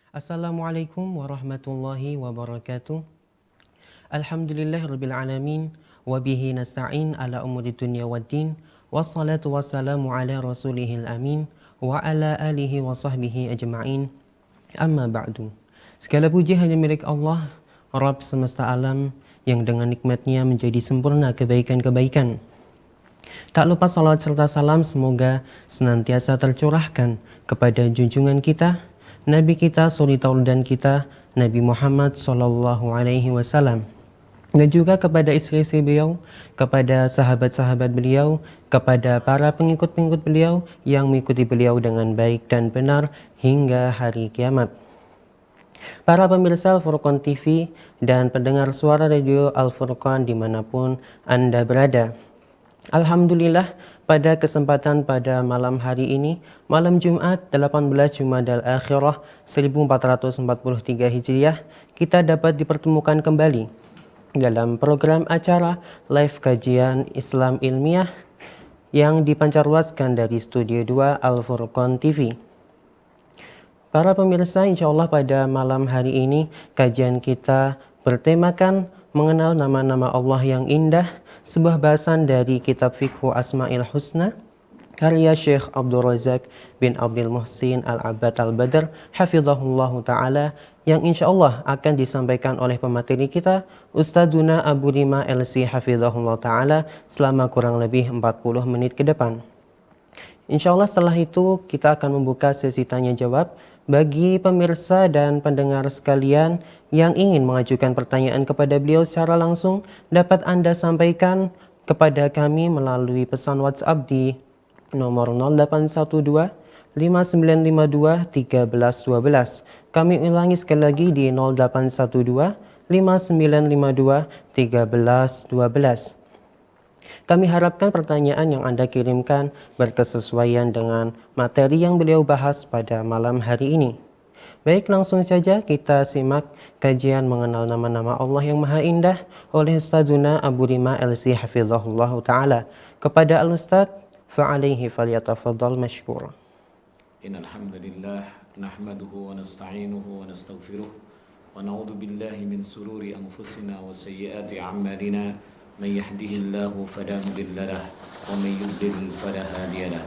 Assalamualaikum warahmatullahi wabarakatuh. Alhamdulillahirabbil alamin wa bihi nasta'in ala umuri dunya waddin. Wassalatu wassalamu ala rasulihil amin wa ala alihi wa sahbihi ajma'in. Amma ba'du. Segala puji hanya milik Allah, Rabb semesta alam, yang dengan nikmatnya menjadi sempurna kebaikan-kebaikan. Tak lupa salawat serta salam semoga senantiasa tercurahkan kepada junjungan kita, Nabi kita, suri tauladan kita, Nabi Muhammad Sallallahu Alaihi Wasallam, dan juga kepada istri-istri beliau, kepada sahabat-sahabat beliau, kepada para pengikut-pengikut beliau yang mengikuti beliau dengan baik dan benar hingga hari kiamat. Para pemirsa Al-Furqan TV dan pendengar suara radio Al-Furqan dimanapun Anda berada, Alhamdulillah, pada kesempatan pada malam hari ini, malam Jumat 18 Jumadal Akhirah 1443 Hijriah, kita dapat dipertemukan kembali dalam program acara live kajian Islam ilmiah yang dipancarluaskan dari Studio 2 Al-Furqan TV. Para pemirsa, insya Allah pada malam hari ini kajian kita bertemakan mengenal nama-nama Allah yang indah, sebuah bahasan dari kitab Fiqhu Asma'il Husna karya Syekh Abdul Razak bin Abdul Muhsin Al-Abbad Al-Badr hafizahullah ta'ala, yang insya Allah akan disampaikan oleh pemateri kita Ustadzuna Abu Rima LC hafizahullah ta'ala selama kurang lebih 40 menit ke depan. Insya Allah setelah itu kita akan membuka sesi tanya jawab bagi pemirsa dan pendengar sekalian yang ingin mengajukan pertanyaan kepada beliau secara langsung. Dapat Anda sampaikan kepada kami melalui pesan WhatsApp di nomor 0812 5952 1312. Kami ulangi sekali lagi di 0812 5952 1312. Kami harapkan pertanyaan yang Anda kirimkan berkesesuaian dengan materi yang beliau bahas pada malam hari ini. Baik, langsung saja kita simak kajian mengenal nama-nama Allah yang Maha Indah oleh Ustadzuna Abu Rima LC hafizahullah ta'ala. Kepada Al-Ustadz, fa'alaihi falyatafaddal mashkura. Innal hamdalillah nahmaduhu wa nasta'inuhu wa nastaghfiruh wa na'udzu billahi min sururi anfusina wa sayyiati a'malina. من يهده الله فلا مضل له ومن يضلل فلا هادي له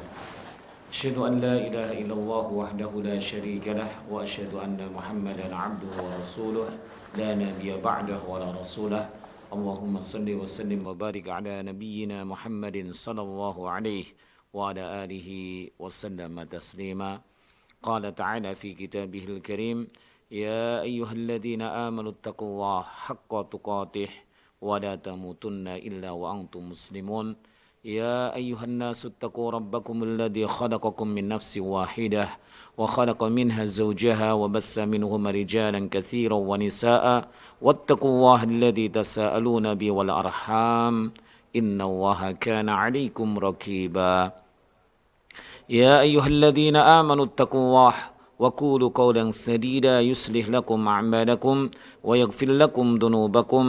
أشهد أن لا إله إلا الله وحده لا شريك له وأشهد أن محمدا عبده ورسوله لا نبي بعده ولا رسوله اللهم صل وسلم وبارك على نبينا محمد صلى الله عليه وعلى آله وسلم تسليما قال تعالى في كتابه الكريم يا أيها الذين آمنوا اتقوا الله حق تقاته ولا تموتن إلا وأنتم مسلمون يا أيها الناس اتقوا ربكم الذي خلقكم من نفس واحدة وخلق منها زوجها وبث منهما رجالا كثيرا ونساء واتقوا الله الذي تساءلون به والأرحام إن الله كان عليكم رقيبا يا أيها الذين آمنوا اتقوا الله وقولوا قولا سديدا يصلح لكم أعمالكم ويغفر لكم ذنوبكم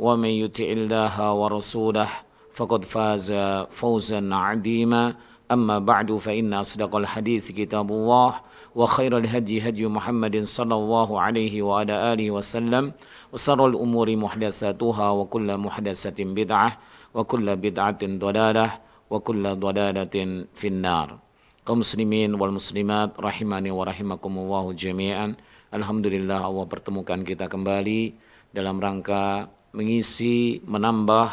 ومن يطع الله ورسوله فقد فاز فوزا عظيما أما بعد فإن أصدق الحديث كتاب الله وخير الهدي هدي محمد صلى الله عليه وعلى آله وسلم وشر الأمور محدثاتها وكل محدثة بدعة وكل بدعة ضلالة وكل ضلالة في النار. Kaum muslimin wal muslimat rahimani wa rahimakumullahu jami'an. Alhamdulillah Allah pertemukan kita kembali dalam rangka mengisi, menambah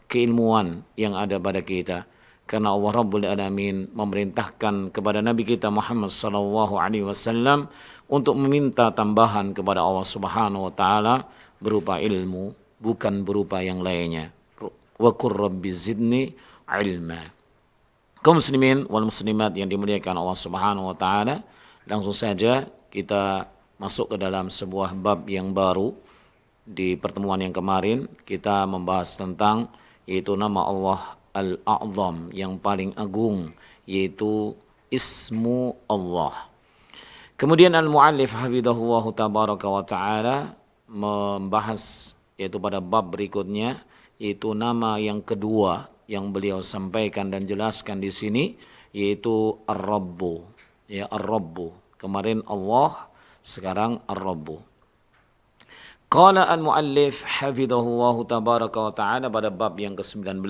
keilmuan yang ada pada kita. Karena Allah Rabbul Alamin memerintahkan kepada Nabi kita Muhammad sallallahu alaihi wasallam untuk meminta tambahan kepada Allah Subhanahu wa taala berupa ilmu, bukan berupa yang lainnya. Wa qur rabbi zidni ilma. Kaum muslimin wal muslimat yang dimuliakan Allah Subhanahu wa taala, langsung saja kita masuk ke dalam sebuah bab yang baru. Di pertemuan yang kemarin kita membahas tentang yaitu nama Allah Al-A'zam yang paling agung, yaitu Ismu Allah. Kemudian al-muallif hafizahullah tabaraka wa taala membahas yaitu pada bab berikutnya, yaitu nama yang kedua yang beliau sampaikan dan jelaskan di sini, yaitu Ar-Rabbu. Ya, Ar-Rabbu. Kemarin Allah Sekarang Ar-Rabbu. Qala al-muallif hafidhahullahu tabaraka wa ta'ala pada bab yang ke-19.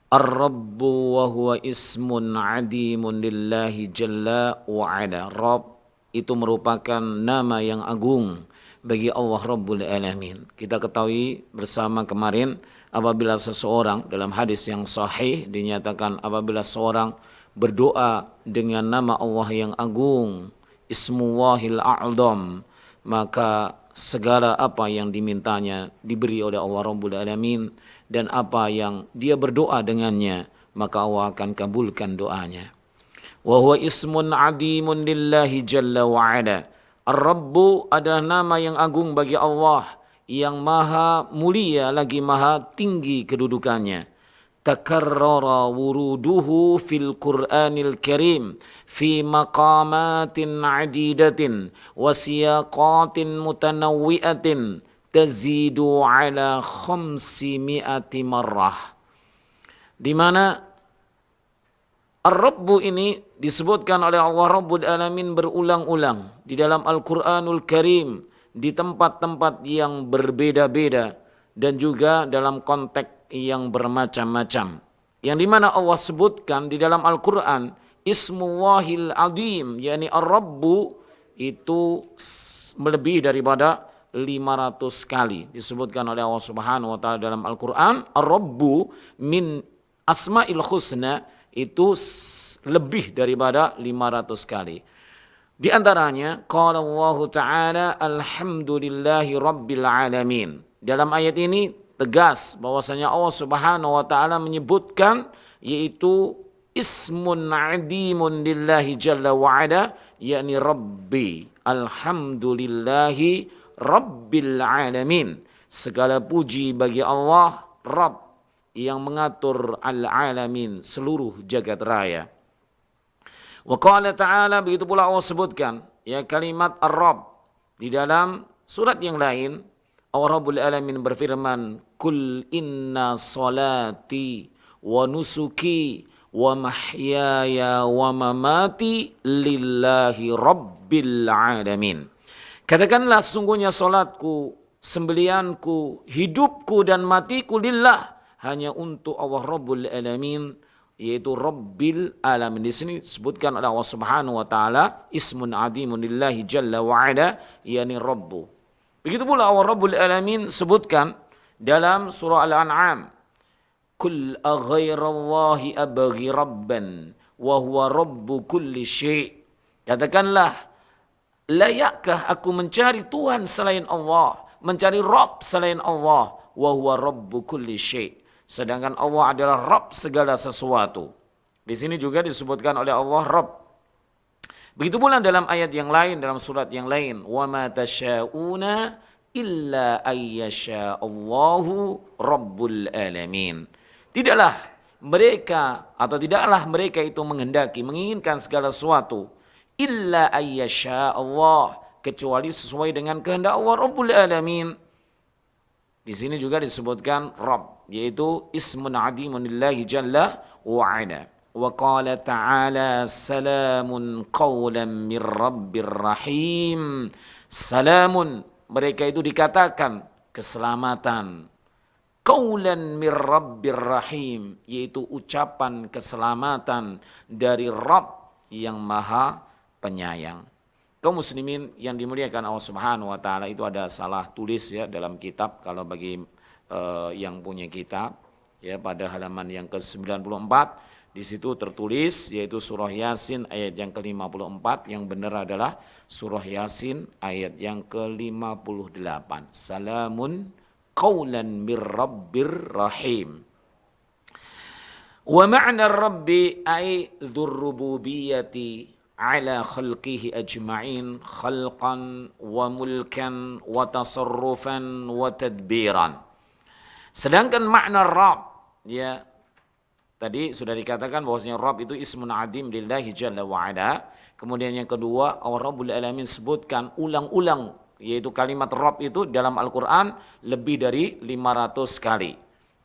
Ar-Rabbu wa huwa ismun adimun lillahi jalla wa ala. Rabb itu merupakan nama yang agung bagi Allah Rabbul Alamin. Kita ketahui bersama kemarin apabila seseorang dalam hadis yang sahih dinyatakan apabila seorang berdoa dengan nama Allah yang agung, Ismullahil A'zam, maka segala apa yang dimintanya diberi oleh Allah Rabbul Alamin, dan apa yang dia berdoa dengannya maka Allah akan kabulkan doanya. Wa huwa ismun adimun lillahi jalla wa ala. Ar-Rabbu adalah nama yang agung bagi Allah yang maha mulia lagi maha tinggi kedudukannya. Takarrara wuruduhu fil Qur'anil Karim fi maqamatin adidatin wa siyaqatin mutanawwi'atin tazidu ala 500 marrah. Di mana Ar-Rabbu ini disebutkan oleh Allah Rabbul Alamin berulang-ulang di dalam Al-Quranul Karim di tempat-tempat yang berbeda-beda dan juga dalam konteks yang bermacam-macam. Yang dimana Allah sebutkan di dalam Al-Quran Ismullahil Azim, yakni Ar-Rabbu itu melebihi daripada 500 kali disebutkan oleh Allah Subhanahu wa taala dalam Al-Quran. Ar-Rabbu min Asma'il Husna itu lebih daripada 500 kali. Di antaranya qala Allah Ta'ala alhamdulillahi rabbil alamin. Dalam ayat ini tegas bahwasanya Allah Subhanahu wa taala menyebutkan yaitu ismun adimun lillahi jalla wa ala, yakni Rabbi, alhamdulillahi rabbil alamin. Segala puji bagi Allah Rabb yang mengatur al-alamin, seluruh jagat raya. Wa qala ta'ala, begitu pula Allah sebutkan ya kalimat ar-Rabb di dalam surat yang lain. Allah Rabbul Alamin berfirman, Kul inna salati wa nusuki wa mahyaya wa mamati lillahi rabbil alamin. Katakanlah sesungguhnya salatku, sembelianku, hidupku dan matiku lillah, hanya untuk Allah Rabbul Alamin, yaitu Rabbil Alamin. Di sini disebutkan oleh Allah Subhanahu wa taala ismun adimun lillahi jalla wa ala, yakni Rabbu. Begitu pula Allah Rabbul Alamin sebutkan dalam surah Al-An'am, Kul aghairallahi abghi rabban wa huwa rabbu kulli syai'. Katakanlah, layakkah aku mencari Tuhan selain Allah, mencari Rabb selain Allah, wa huwa rabbu kulli syai'. Sedangkan Allah adalah Rabb segala sesuatu. Di sini juga disebutkan oleh Allah Rabb. Begitu pula dalam ayat yang lain, dalam surat yang lain, wa ma tasyauna illa ayyasha Allahu rabbul alamin. Tidaklah mereka itu menghendaki, menginginkan segala sesuatu illa ayyasha Allah, kecuali sesuai dengan kehendak Allah Rabbul Alamin. Di sini juga disebutkan Rabb, yaitu ismun adimun lillahi jalla wa ala. Wa qala ta'ala salamun qawlan mir rabbir rahim. Salamun, mereka itu dikatakan keselamatan. Qawlan mir rabbir rahim, yaitu ucapan keselamatan dari Rabb yang maha penyayang. Kaum muslimin yang dimuliakan Allah Subhanahu wa taala, itu ada salah tulis ya dalam kitab. Kalau bagi yang punya kitab ya, pada halaman yang ke-94 di situ tertulis yaitu surah Yasin ayat yang ke-54. Yang benar adalah surah Yasin ayat yang ke-58. Salamun qaulan mir rabbir rahim. Wa ma'na rabbi ay dzur rububiyyati ala khalqihi ajma'in khalqan wa mulkan wa tasarrufan wa tadbiran. Sedangkan makna Rabb ya tadi sudah dikatakan bahwasanya Rabb itu ismun adim lillahi jalla wa ala. Kemudian yang kedua, Allah Rabbul Alamin sebutkan ulang-ulang yaitu kalimat Rabb itu dalam Al-Qur'an lebih dari 500 kali.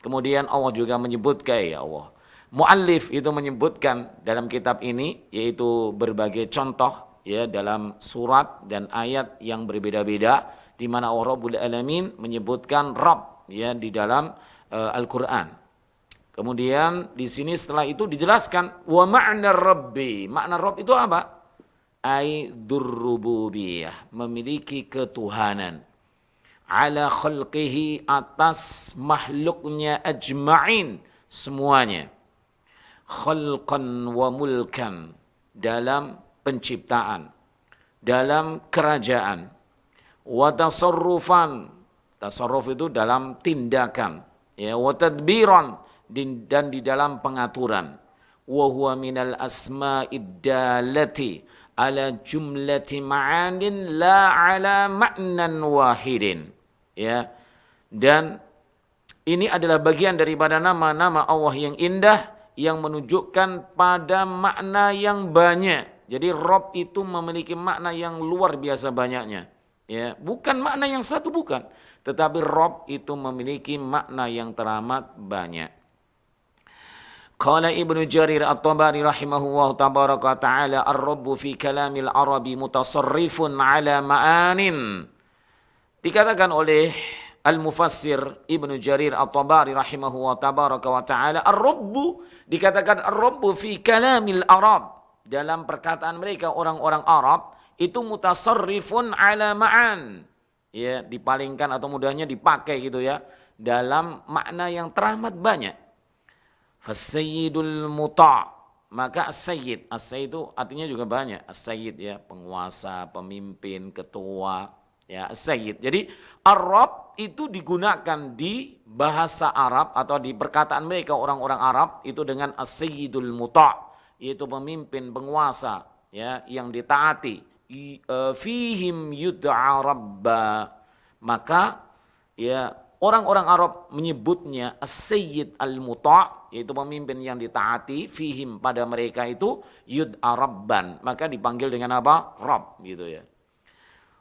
Kemudian Allah juga menyebutkan ya Allah, muallif itu menyebutkan dalam kitab ini yaitu berbagai contoh ya dalam surat dan ayat yang berbeda-beda di mana Allah Rabbul Alamin menyebutkan Rabb ya di dalam Al-Qur'an. Kemudian di sini setelah itu dijelaskan wa ma'na rabbi. Makna Rabb itu apa? Ai dzurrububiyah, memiliki ketuhanan. Ala khalqihi, atas makhluknya ajma'in, semuanya. Khalqan wa mulkan, dalam penciptaan, dalam kerajaan. Wa tasarrufan, tasarruf itu dalam tindakan, ya, wa tadbiran, dan di dalam pengaturan. Wa huwa minal asma'id dalati ala jumlati ma'anin la ala ma'nan wahidin. Ya. Dan ini adalah bagian daripada nama-nama Allah yang indah yang menunjukkan pada makna yang banyak. Jadi Rabb itu memiliki makna yang luar biasa banyaknya. Ya, bukan makna yang satu, bukan, tetapi Rabb itu memiliki makna yang teramat banyak. Qala Ibnu Jarir At-Tabari rahimahullah tabaraka ta'ala ar-rabbu fi kalamil arabi mutasarrifun ala ma'anin. Dikatakan oleh Al-Mufassir Ibnu Jarir At-Tabari rahimahullah tabaraka wa ta'ala ar-rabbu, dikatakan ar-rabbu fi kalamil arab, dalam perkataan mereka orang-orang Arab itu mutasarrifun ala ma'an, ya, dipalingkan atau mudahnya dipakai gitu ya dalam makna yang teramat banyak. Fasayyidul muta', maka as-sayyid, as-sayyid itu artinya juga banyak. As-sayyid ya, penguasa, pemimpin, ketua, ya, as-sayyid. Jadi ar-rabb itu digunakan di bahasa Arab atau di perkataan mereka orang-orang Arab itu dengan as-sayyidul muta', yaitu pemimpin, penguasa, ya, yang ditaati. Fihim yud'a rabba, maka ya orang-orang Arab menyebutnya as-sayyid al-muta', yaitu pemimpin yang ditaati, fihim, pada mereka itu, yud'a rabban, maka dipanggil dengan apa? Rabb gitu ya.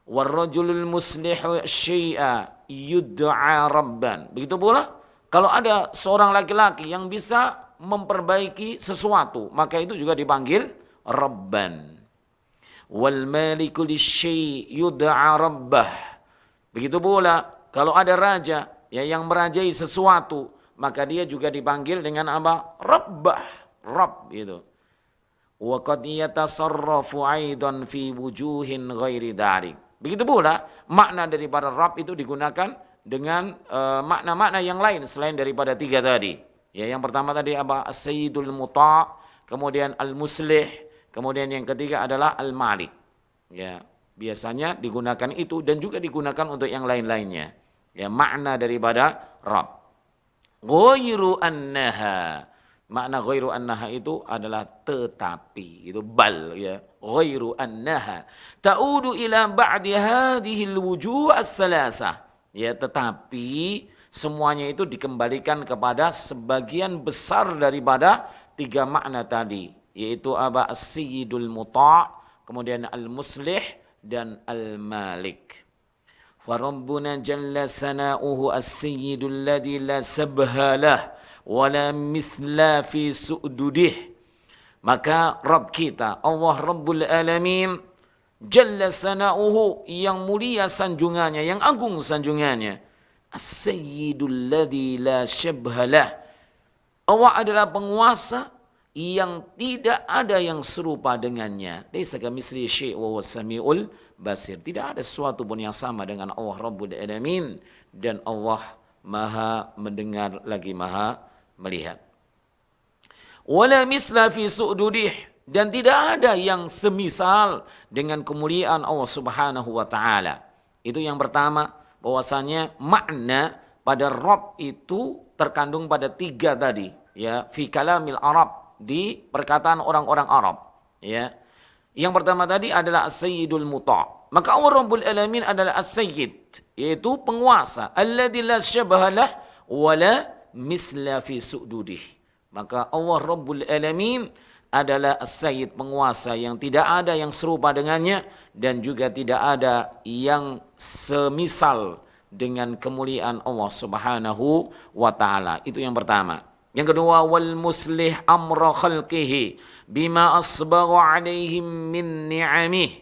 Warrajulul muslihu syai'a yud'a rabban. Begitu pula kalau ada seorang laki-laki yang bisa memperbaiki sesuatu, maka itu juga dipanggil rabban. Wal maliku lisyai' yud'a rabbah. Begitu pula kalau ada raja ya yang merajai sesuatu, maka dia juga dipanggil dengan apa? Rabbah, Rabb gitu. Wa qad yatasarrafu aidan fi wujuhin ghairi dzalik. Begitu pula makna daripada Rabb itu digunakan dengan makna-makna yang lain selain daripada tiga tadi. Ya, yang pertama tadi apa? As-sayyidul muta', kemudian al-muslih, kemudian yang ketiga adalah al-malik. Ya, biasanya digunakan itu dan juga digunakan untuk yang lain-lainnya. Ya, makna daripada Rabb. Ghairu annaha. Makna ghairu annaha itu adalah tetapi, itu bal ya. Ghairu annaha ta'udu ila ba'di hadhihi al-wujuh as-salasah. Ya, tetapi semuanya itu dikembalikan kepada sebagian besar daripada tiga makna tadi, yaitu apa? As-sayyidul muta', kemudian al-muslih dan al-malik. Farabbuna jalla sana'uhu as-sayyidul ladzi la sabha lah wa la mithla fi su'dudih. Maka Rabb kita, Allah Rabbul Alamin, jalla sana'uhu, yang mulia sanjungannya, yang agung sanjungannya, as-sayyidul ladzi la syabha lah. Allah adalah penguasa yang tidak ada yang serupa dengannya. Laisa kamitslihi syai' wa huwas samiul basir. Tidak ada sesuatu pun yang sama dengan Allah Rabbul Alamin, dan Allah Maha mendengar lagi Maha melihat. Wala misla fi su'dudih, dan tidak ada yang semisal dengan kemuliaan Allah Subhanahu wa taala. Itu yang pertama, bahwasanya makna pada Rabb itu terkandung pada tiga tadi, ya, fi kalamil Arab, di perkataan orang-orang Arab, ya. Yang pertama tadi adalah as-sayyidul muta'. Maka Allah Rabbul Alamin adalah as-sayyid, yaitu penguasa, alladzi la syabaha lah wa la misla fi su'dudih. Maka Allah Rabbul Alamin adalah as-sayyid, penguasa yang tidak ada yang serupa dengannya dan juga tidak ada yang semisal dengan kemuliaan Allah Subhanahu wa taala. Itu yang pertama. Yang kedua, wal muslih amra khalqihi bima asbagha alaihim min ni'amih.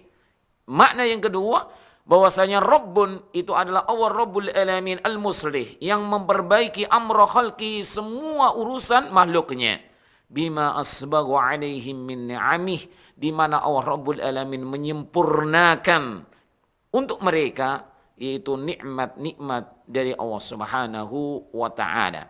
Makna yang kedua, bahwasanya Rabbun itu adalah Allah Rabbul Alamin al-muslih, yang memperbaiki amra khalqi, semua urusan makhluknya. Bima asbagha alaihim min ni'amih, di mana Allah Rabbul Alamin menyempurnakan untuk mereka, yaitu nikmat-nikmat dari Allah Subhanahu wa ta'ala.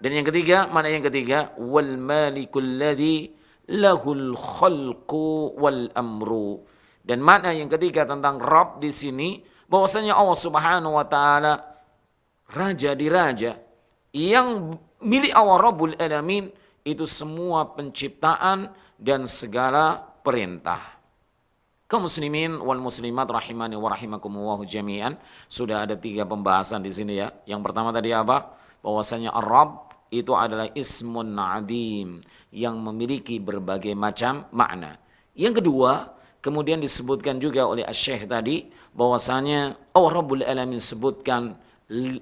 Dan yang ketiga, mana yang ketiga? Wal malikul ladzi lahul khalqu wal amru. Dan makna yang ketiga tentang Rabb di sini, bahwasanya Allah Subhanahu wa taala raja di raja, yang milik Allah Rabbul Alamin itu semua penciptaan dan segala perintah. Kaum muslimin wal muslimat rahimani wa rahimakumullah jami'an, sudah ada 3 pembahasan di sini ya. Yang pertama tadi apa? Bahwasanya Ar-Rabb itu adalah ismun adim yang memiliki berbagai macam makna. Yang kedua, kemudian disebutkan juga oleh Asy-Syaikh tadi bahwasanya Allah Rabbul Alamin sebutkan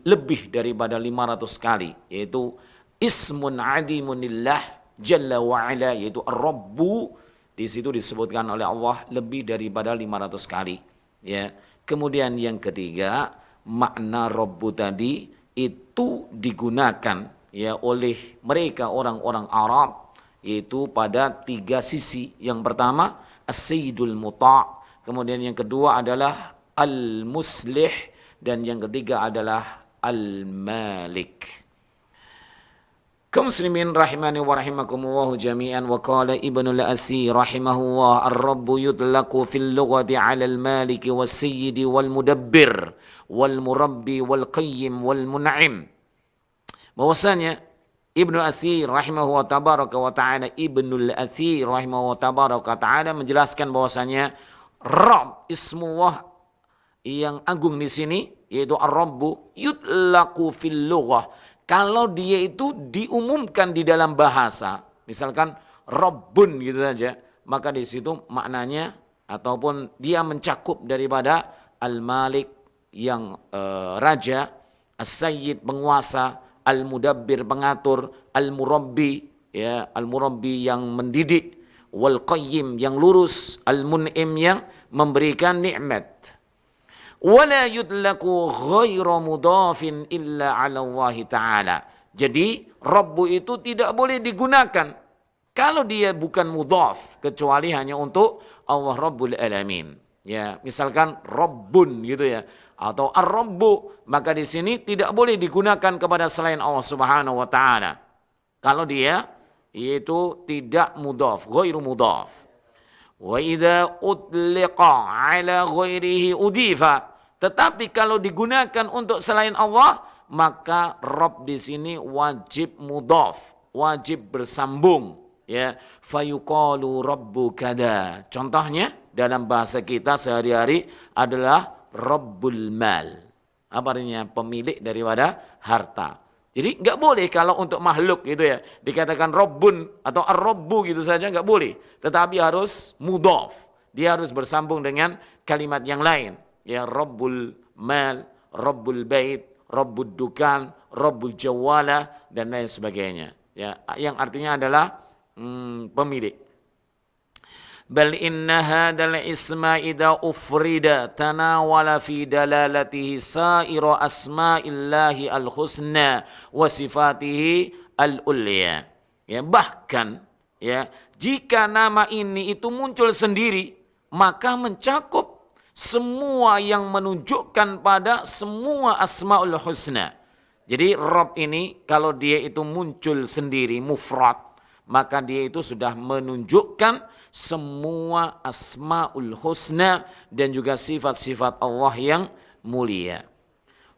lebih daripada 500 kali, yaitu ismun adimunillah jalla wa ala, yaitu Ar-Rabbu. Di situ disebutkan oleh Allah lebih daripada 500 kali, ya. Kemudian yang ketiga, makna Rabbu tadi itu digunakan ya oleh mereka orang-orang Arab, yaitu pada 3 sisi. Yang pertama As-Sayyidul Muta', kemudian yang kedua adalah Al-Muslih, dan yang ketiga adalah Al-Malik. Kaum muslimin rahimani wa rahimakumullah jami'an, wa qala Ibnul Asi rahimahullah, ar-rabbu yutlaqu fil lughati 'ala al-malik was-sayyid wal-mudabbir wal-murabbi wal-qayyim wal-mun'im. Bahwasanya Ibnu Atsir rahimahullah tabaraka wa ta'ala, Ibnul Atsir rahimahullah tabaraka wa ta'ala menjelaskan bahwasanya Rabb ismullah yang agung di sini, yaitu Ar-Rabbu, yutlaqu fil lughah, kalau dia itu diumumkan di dalam bahasa, misalkan Rabbun gitu saja, maka di situ maknanya ataupun dia mencakup daripada Al-Malik yang raja, As-Sayyid penguasa, Al-Mudabbir pengatur, Al-Murabbi ya, Al-Murabbi yang mendidik, Wal Qayyim yang lurus, Al-Mun'im yang memberikan nikmat. Wala yudlaku ghairu mudhafin illa 'ala Allah Ta'ala. Jadi Rabbu itu tidak boleh digunakan kalau dia bukan mudhaf, kecuali hanya untuk Allah Rabbul Alamin. Ya, misalkan Rabbun gitu ya, atau Ar-Rabbu, maka di sini tidak boleh digunakan kepada selain Allah Subhanahu wa taala. Kalau dia itu tidak mudhaf, ghairu mudhaf. Wa idza utliqa 'ala ghairihi udifa. Tetapi kalau digunakan untuk selain Allah, maka Rabb di sini wajib mudhaf, wajib bersambung ya. Fayuqalu rabbu kada. Contohnya dalam bahasa kita sehari-hari adalah Rabbul Mal. Apa artinya? Pemilik daripada harta. Jadi enggak boleh kalau untuk makhluk gitu ya, dikatakan Rabbun atau Ar-Rabbu gitu saja enggak boleh. Tetapi harus mudhaf. Dia harus bersambung dengan kalimat yang lain. Ya, Rabbul Mal, Rabbul Bait, Rabbul Dukan, Rabbul Jawala, dan lain sebagainya. Ya, yang artinya adalah pemilik. Bal inna hadal isma idza ufrida tanawala fi dalalatihi sa'ira asma'illahi al-husna wa sifatihi al-ulya. Ya, bahkan ya, jika nama ini itu muncul sendiri, maka mencakup semua yang menunjukkan pada semua asmaul husna. Jadi Rabb ini kalau dia itu muncul sendiri mufrad, maka dia itu sudah menunjukkan semua asmaul husna dan juga sifat-sifat Allah yang mulia.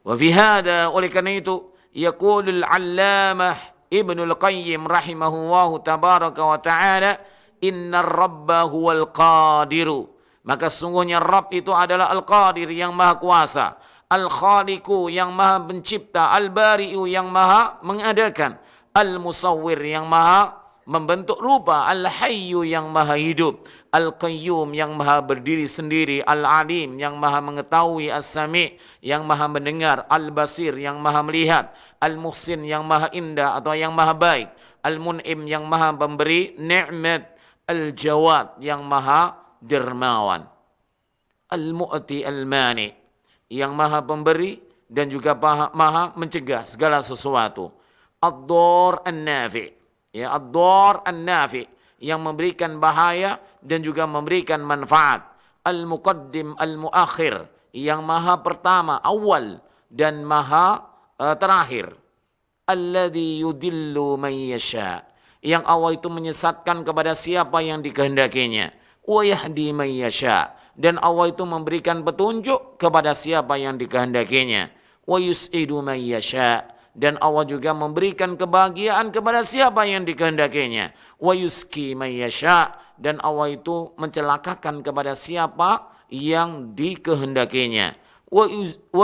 Wa fi hada, oleh karena itu yaqulul allamah Ibnul Qayyim rahimahullahu tabaraka wa ta'ala, innar rabba huwal qadiru. Maka sungguhnya Rabb itu adalah Al-Qadir yang maha kuasa, Al-Khaliqu yang maha pencipta, Al-Bari'u yang maha mengadakan, Al-Musawwir yang maha membentuk rupa, Al-Hayyu yang maha hidup, Al-Qayyum yang maha berdiri sendiri, Al-Alim yang maha mengetahui, As-Sami yang maha mendengar, Al-Basir yang maha melihat, Al-Muhsin yang maha indah atau yang maha baik, Al-Mun'im yang maha memberi nikmat, Al-Jawad yang maha dermawan, Al-Mu'ti Al-Mani yang maha pemberi dan juga maha mencegah segala sesuatu, Ad-Dar An-Nafi, ya Ad-Dar An-Nafi yang memberikan bahaya dan juga memberikan manfaat, Al-Muqaddim Al-Muakhir yang maha pertama, awal dan maha terakhir, Alladzi yudillu man yasha yang awal itu menyesatkan kepada siapa yang dikehendakinya, wa yahdi man yasha dan Allah itu memberikan petunjuk kepada siapa yang dikehendakinya, wa yus'idu man yasha dan Allah juga memberikan kebahagiaan kepada siapa yang dikehendakinya, wa yuski man yasha dan Allah itu mencelakakan kepada siapa yang dikehendakinya, wa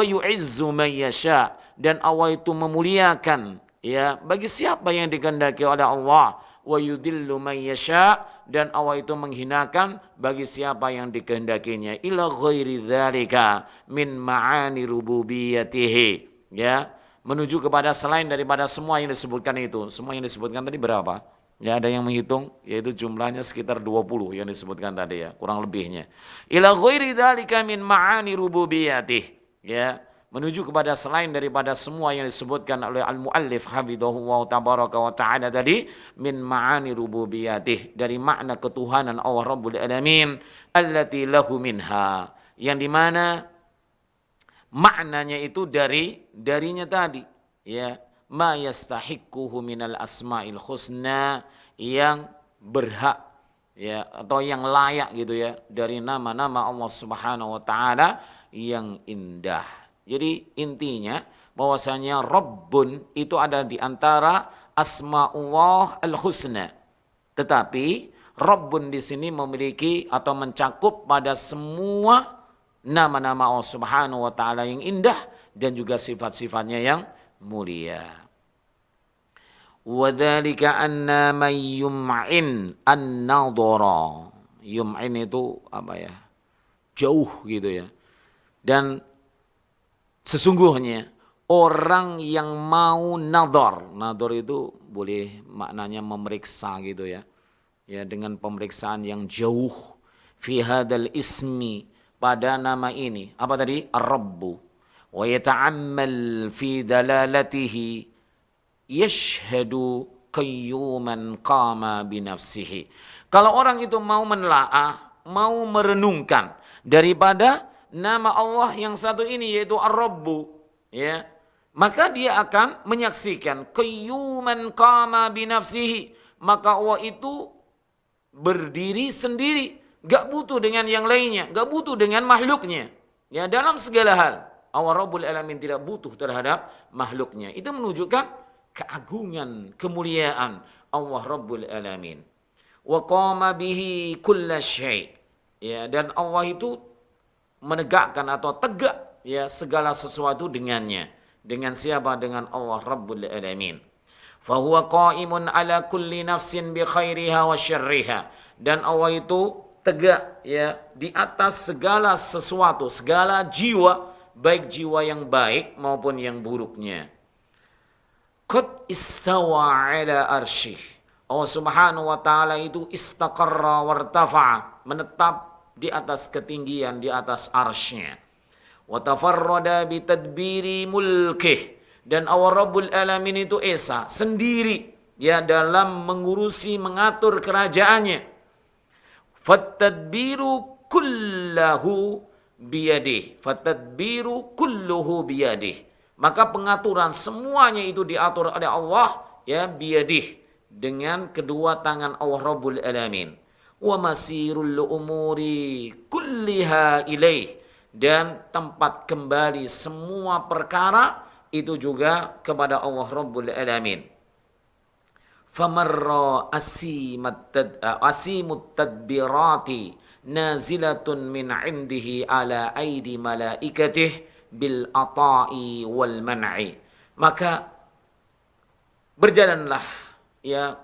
yu'izzu man yasha dan Allah itu memuliakan ya bagi siapa yang dikehendaki oleh Allah, wa yudillu man yasha dan Allah itu menghinakan bagi siapa yang dikehendakinya, ila ghairi dzalika min ma'ani rububiyatihi, ya menuju kepada selain daripada semua yang disebutkan itu. Semua yang disebutkan tadi berapa? Ya ada yang menghitung, yaitu jumlahnya sekitar 20 yang disebutkan tadi ya, kurang lebihnya. Ila ghairi dzalika min ma'ani rububiyatihi, ya menuju kepada selain daripada semua yang disebutkan oleh al-muallif hafizahullah tabaraka wa ta'ala tadi, min ma'ani rububiyatih dari makna ketuhanan Allah Rabbul Alamin, allati lahu minha yang dimana maknanya itu darinya tadi, ya ma yastahiquhu minal asma'il husna yang berhak ya atau yang layak gitu ya dari nama-nama Allah Subhanahu wa taala yang indah. Jadi intinya bahwasanya Rabbun itu ada di antara asma'ullah al-husna. Tetapi Rabbun di sini memiliki atau mencakup pada semua nama-nama Allah Subhanahu wa taala yang indah dan juga sifat-sifatnya yang mulia. Wa dzalika anna may yum'in an-nadhara. Yum'in itu apa ya? Jauh gitu ya. Dan sesungguhnya orang yang mau nadhar itu boleh maknanya memeriksa gitu ya. Ya dengan pemeriksaan yang jauh fi hadzal ismi pada nama ini. Apa tadi? Ar-Rabbu. Wa yata'ammal fi dalalatihi yashhadu qayyuman qama binafsihi. Kalau orang itu mau menelaah, mau merenungkan daripada nama Allah yang satu ini yaitu Ar-Rabbu, ya, maka dia akan menyaksikan qayyuman qama binafsihi, maka Allah itu berdiri sendiri, gak butuh dengan yang lainnya, gak butuh dengan makhluknya. Ya, dalam segala hal Allah Rabbul Alamin tidak butuh terhadap makhluknya. Itu menunjukkan keagungan, kemuliaan Allah Rabbul Alamin. Wa qama bihi kulla syai'. Ya, dan Allah itu menegakkan atau tegak ya segala sesuatu dengannya. Dengan siapa? Dengan Allah Rabbul Alamin. Fahuwa qa'imun ala kulli nafsin bi khairiha wa syarriha. Dan Allah itu tegak ya di atas segala sesuatu, segala jiwa, baik jiwa yang baik maupun yang buruknya. Qad istawa ala arsyih. Allah Subhanahu wa taala itu istaqarra wartafa'a, menetap di atas ketinggian, di atas arsy-Nya. Wa tafarrada bi tadbiri mulkih. Dan Allah Rabbul Alamin itu esa sendiri ya dalam mengurusi, mengatur kerajaannya. Fattadbiru kullahu biyadih. Fattadbiru kulluhu biyadih. Maka pengaturan semuanya itu diatur oleh Allah ya biyadih, dengan kedua tangan Allah Rabbul Alamin. Wa masirul umuri kulliha ilaih, dan tempat kembali semua perkara itu juga kepada Allah Rabbul Alamin. Famarra asimut tadbirati nazilatun min indihi ala aidi malaikatih bil ata'i wal man'i. Maka berjalanlah ya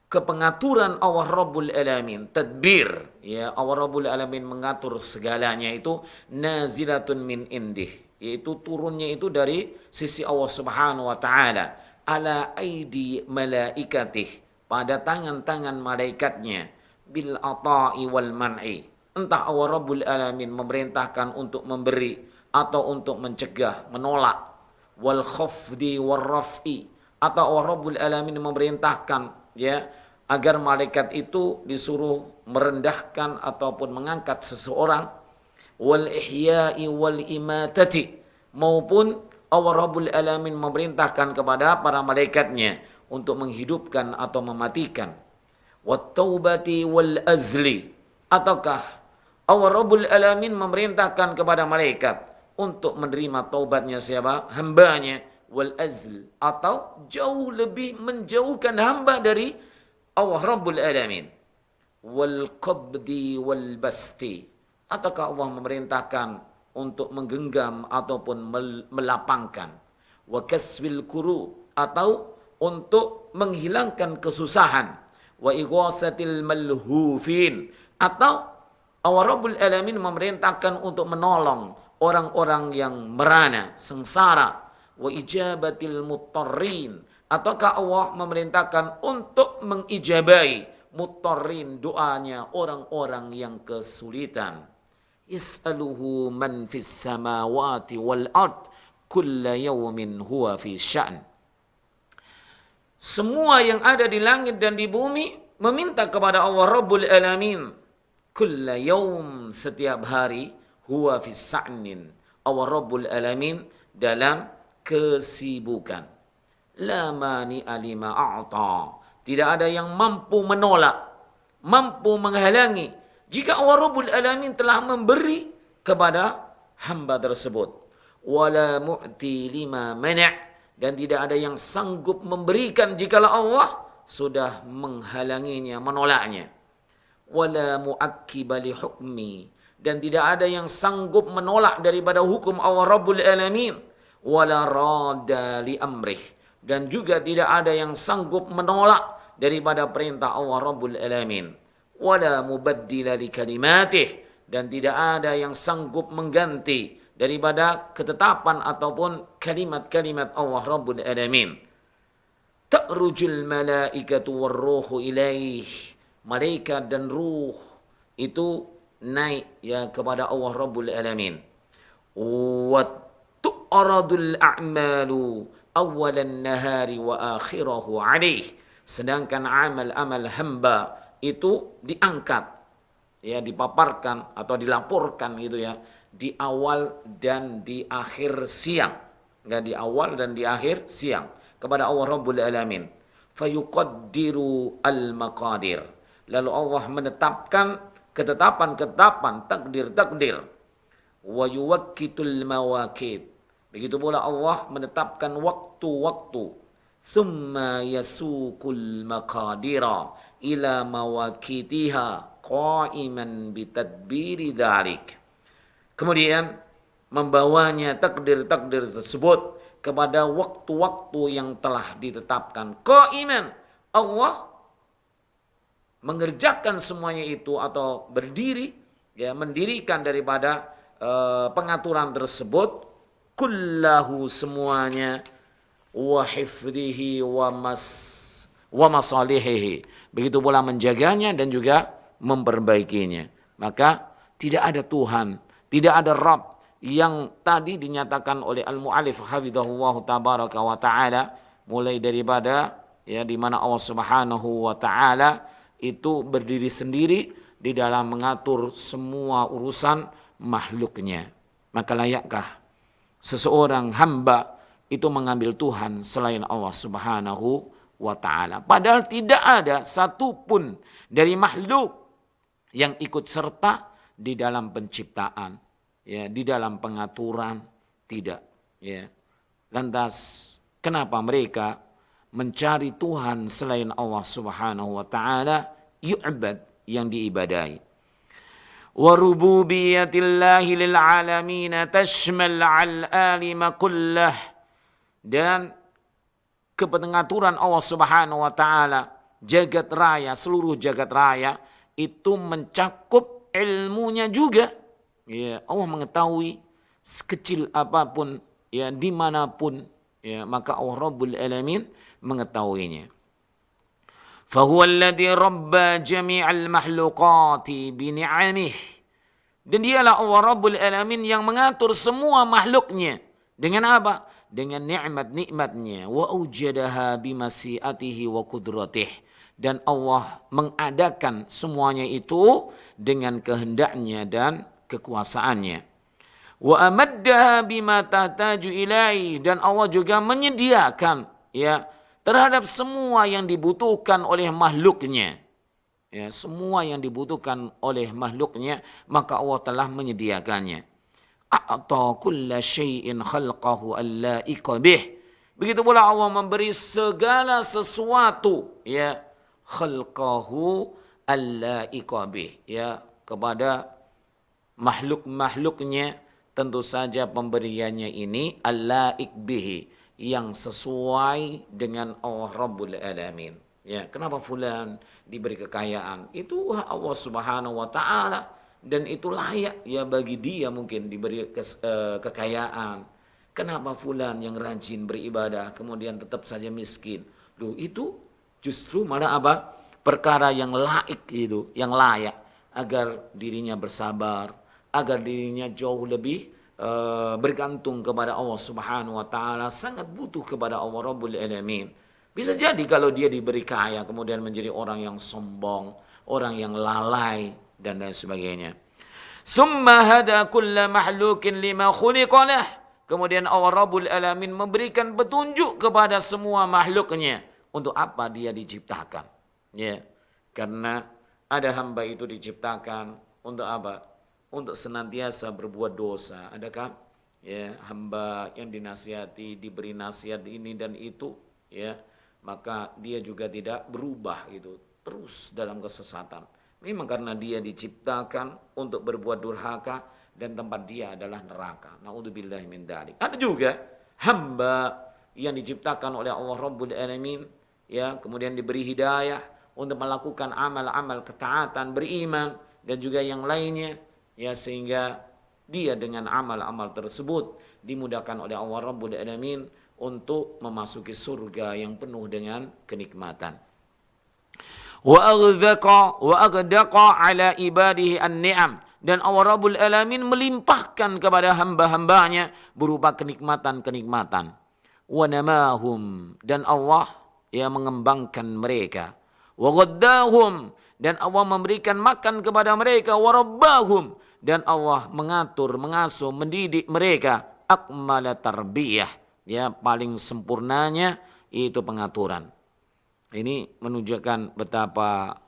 kepengaturan Allah Rabbul Alamin, tadbir, ya, Allah Rabbul Alamin mengatur segalanya itu nazilatun min indih, yaitu turunnya itu dari sisi Allah Subhanahu wa taala, ala aidi malaikatih, pada tangan-tangan malaikatnya, bil ata'i wal man'i. Entah Allah Rabbul Alamin memerintahkan untuk memberi atau untuk mencegah, menolak, wal khafdi wal raf'i, atau Allah Rabbul Alamin memerintahkan, ya, agar malaikat itu disuruh merendahkan ataupun mengangkat seseorang, wal ihya'i wal imatati, maupun Allah Rabbul Alamin memerintahkan kepada para malaikatnya untuk menghidupkan atau mematikan, wat taubati wal azli, ataukah Allah Rabbul Alamin memerintahkan kepada malaikat untuk menerima taubatnya siapa? Hambanya, wal azl, atau jauh lebih menjauhkan hamba dari Allah Rabbul Alamin, wal qabdi wal basti, ataukah Allah memerintahkan untuk menggenggam ataupun melapangkan, wa kasbil kuru, atau untuk menghilangkan kesusahan, wa ighasatil malhufin, atau Allah Rabbul Alamin memerintahkan untuk menolong orang-orang yang merana, sengsara, wa ijabatil muttarrin, ataukah Allah memerintahkan untuk mengijabai muttarrin, doanya orang-orang yang kesulitan. Yas'aluhu man fis samawati wal ard kulla yawmin huwa fi sya'n. Semua yang ada di langit dan di bumi meminta kepada Allah Rabbul Alamin. Kulla yawm, setiap hari, huwa fi sa'nin, Allah Rabbul Alamin dalam kesibukan. La mani'a lima a'ta, tidak ada yang mampu menolak, mampu menghalangi jika Allah Rabbul Alamin telah memberi kepada hamba tersebut. Wala mu'ti lima mana', dan tidak ada yang sanggup memberikan jikalau Allah sudah menghalanginya, menolaknya. Wala mu'akkiba li hukmi, dan tidak ada yang sanggup menolak daripada hukum Allah Rabbul Alamin. Wala rada li amrih, dan juga tidak ada yang sanggup menolak daripada perintah Allah Rabbul Alamin. Wala mubaddila li kalimatih, dan tidak ada yang sanggup mengganti daripada ketetapan ataupun kalimat-kalimat Allah Rabbul Alamin. Ta'rujul malaikatu warruhu ilaih, malaikat dan ruh itu naik, ya, kepada Allah Rabbul Alamin. Wa tu'radul a'malu awalan nahari wa akhirahu alaih, sedangkan amal-amal hamba itu diangkat, ya, dipaparkan atau dilaporkan gitu, ya, di awal dan di akhir siang, ya, di awal dan di akhir siang kepada Allah Rabbul Alamin. Fayuqaddiru al-maqadir, lalu Allah menetapkan ketetapan-ketetapan, takdir-takdir. Wa yuwakkitul mawaqit, begitu pula Allah menetapkan waktu-waktu. Thumma yasukul maqadira ila mawaqitiha qa'iman bitadbiri dhalik, kemudian membawanya takdir-takdir tersebut kepada waktu-waktu yang telah ditetapkan. Qa'iman, Allah mengerjakan semuanya itu atau berdiri, ya, mendirikan daripada pengaturan tersebut, kullahu, semuanya, wa hifdhihi wa masalihihi, begitu pula menjaganya dan juga memperbaikinya. Maka tidak ada Tuhan, tidak ada Rabb yang tadi dinyatakan oleh al-mu'allif hafizahullah tabaraka wa ta'ala, mulai daripada, ya, di mana Allah Subhanahu wa ta'ala itu berdiri sendiri di dalam mengatur semua urusan makhluknya. Maka layakkah seseorang hamba itu mengambil Tuhan selain Allah Subhanahu wa ta'ala? Padahal tidak ada satupun dari makhluk yang ikut serta di dalam penciptaan, ya, di dalam pengaturan, tidak, ya. Lantas kenapa mereka mencari Tuhan selain Allah Subhanahu wa ta'ala, yu'bad, yang diibadai. Wa rububiyatillahi lil alamin tashmal al alima kullah, dan kepengaturan Allah Subhanahu wa ta'ala jagat raya, seluruh jagat raya itu mencakup ilmunya juga. Ya, Allah mengetahui sekecil apapun, ya dimanapun, ya maka Allah Rabbul Alamin mengetahuinya. Fahuwa alladhi rabba jami'al mahlukati bini'amih. Dan dialah Allah Rabbul Alamin yang mengatur semua makhluknya. Dengan apa? Dengan nikmat-nikmatnya. Wa aujadaha bimasyiatihi wa kudratih. Dan Allah mengadakan semuanya itu dengan kehendaknya dan kekuasaannya. Wa amaddaha bima tahtaju ilaih. Dan Allah juga menyediakan, ya, terhadap semua yang dibutuhkan oleh makhluknya. Ya, semua yang dibutuhkan oleh makhluknya, maka Allah telah menyediakannya. A'ta kulla syai'in khalqahu allaika bih. Begitu pula Allah memberi segala sesuatu, ya, khalqahu allaika bih, ya, kepada makhluk-makhluknya. Tentu saja pemberiannya ini allaik bihi, yang sesuai dengan Allah Rabbul Alamin. Ya, kenapa fulan diberi kekayaan? Itu Allah Subhanahu wa taala, dan itu layak ya bagi dia mungkin diberi kekayaan. Kenapa fulan yang rajin beribadah kemudian tetap saja miskin? Loh, itu justru malah apa? Perkara yang laik itu, yang layak agar dirinya bersabar, agar dirinya jauh lebih bergantung kepada Allah Subhanahu wa taala, sangat butuh kepada Allah Rabbul Alamin. Bisa jadi kalau dia diberi kaya kemudian menjadi orang yang sombong, orang yang lalai dan lain sebagainya. Summa hada kulla mahlukin lima khuliqalah. Kemudian Allah Rabbul Alamin memberikan petunjuk kepada semua makhluknya untuk apa dia diciptakan. Ya, karena ada hamba itu diciptakan untuk apa? Untuk senantiasa berbuat dosa. Adakah ya hamba yang dinasihati, diberi nasihat ini dan itu, ya, maka dia juga tidak berubah itu, terus dalam kesesatan. Memang karena dia diciptakan untuk berbuat durhaka dan tempat dia adalah neraka. Naudzubillahi min dzalik. Ada juga hamba yang diciptakan oleh Allah Rabbul Alamin, ya, kemudian diberi hidayah untuk melakukan amal-amal ketaatan, beriman dan juga yang lainnya, ya, sehingga dia dengan amal-amal tersebut dimudahkan oleh Allah Rabbul Alamin untuk memasuki surga yang penuh dengan kenikmatan. Wa agdaqa ala ibadihi an-ni'am. Dan Allah Rabbul Alamin melimpahkan kepada hamba-hambanya berupa kenikmatan-kenikmatan. Wa namahum. Dan Allah yang mengembangkan mereka. Wa ghaddahum. Dan Allah memberikan makan kepada mereka. Wa rabbahum. Dan Allah mengatur, mengasuh, mendidik mereka. Akmala tarbiyah. Ya, paling sempurnanya itu pengaturan. Ini menunjukkan betapa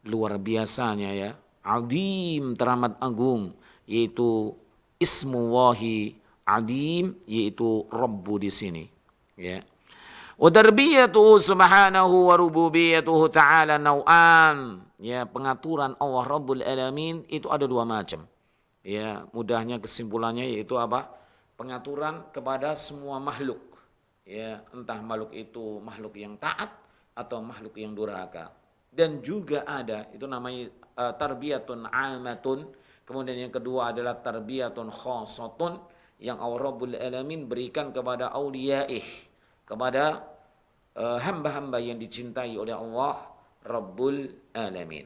luar biasanya, ya, Adim, teramat agung, yaitu Ismullahi Adim, yaitu Rabbu di sini, ya. Wa tarbiyatuhu subhanahu wa rububiyatuhu ta'ala naw'an. Ya, pengaturan Allah Rabbul Alamin itu ada dua macam. Ya, mudahnya kesimpulannya yaitu apa? Pengaturan kepada semua makhluk. Ya, entah makhluk itu makhluk yang taat atau makhluk yang durhaka. Dan juga ada, itu namanya tarbiyatun amatun. Kemudian yang kedua adalah tarbiyatun khasatun, yang Allah Rabbul Alamin berikan kepada auliyaih, kepada hamba-hamba yang dicintai oleh Allah Rabbul Alamin.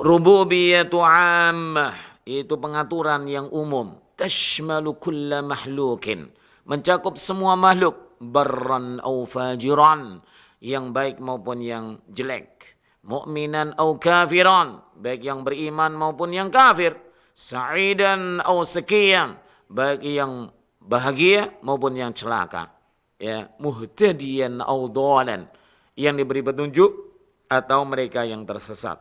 Rububiyatu ammah, itu pengaturan yang umum. Tashmalu kulla mahlukin, mencakup semua makhluk, barran au fajiran, yang baik maupun yang jelek, mu'minan au kafiran, baik yang beriman maupun yang kafir, sa'idan au sakiyan, baik yang bahagia maupun yang celaka, ya, muhtadiyan au dhalan, yang diberi petunjuk atau mereka yang tersesat.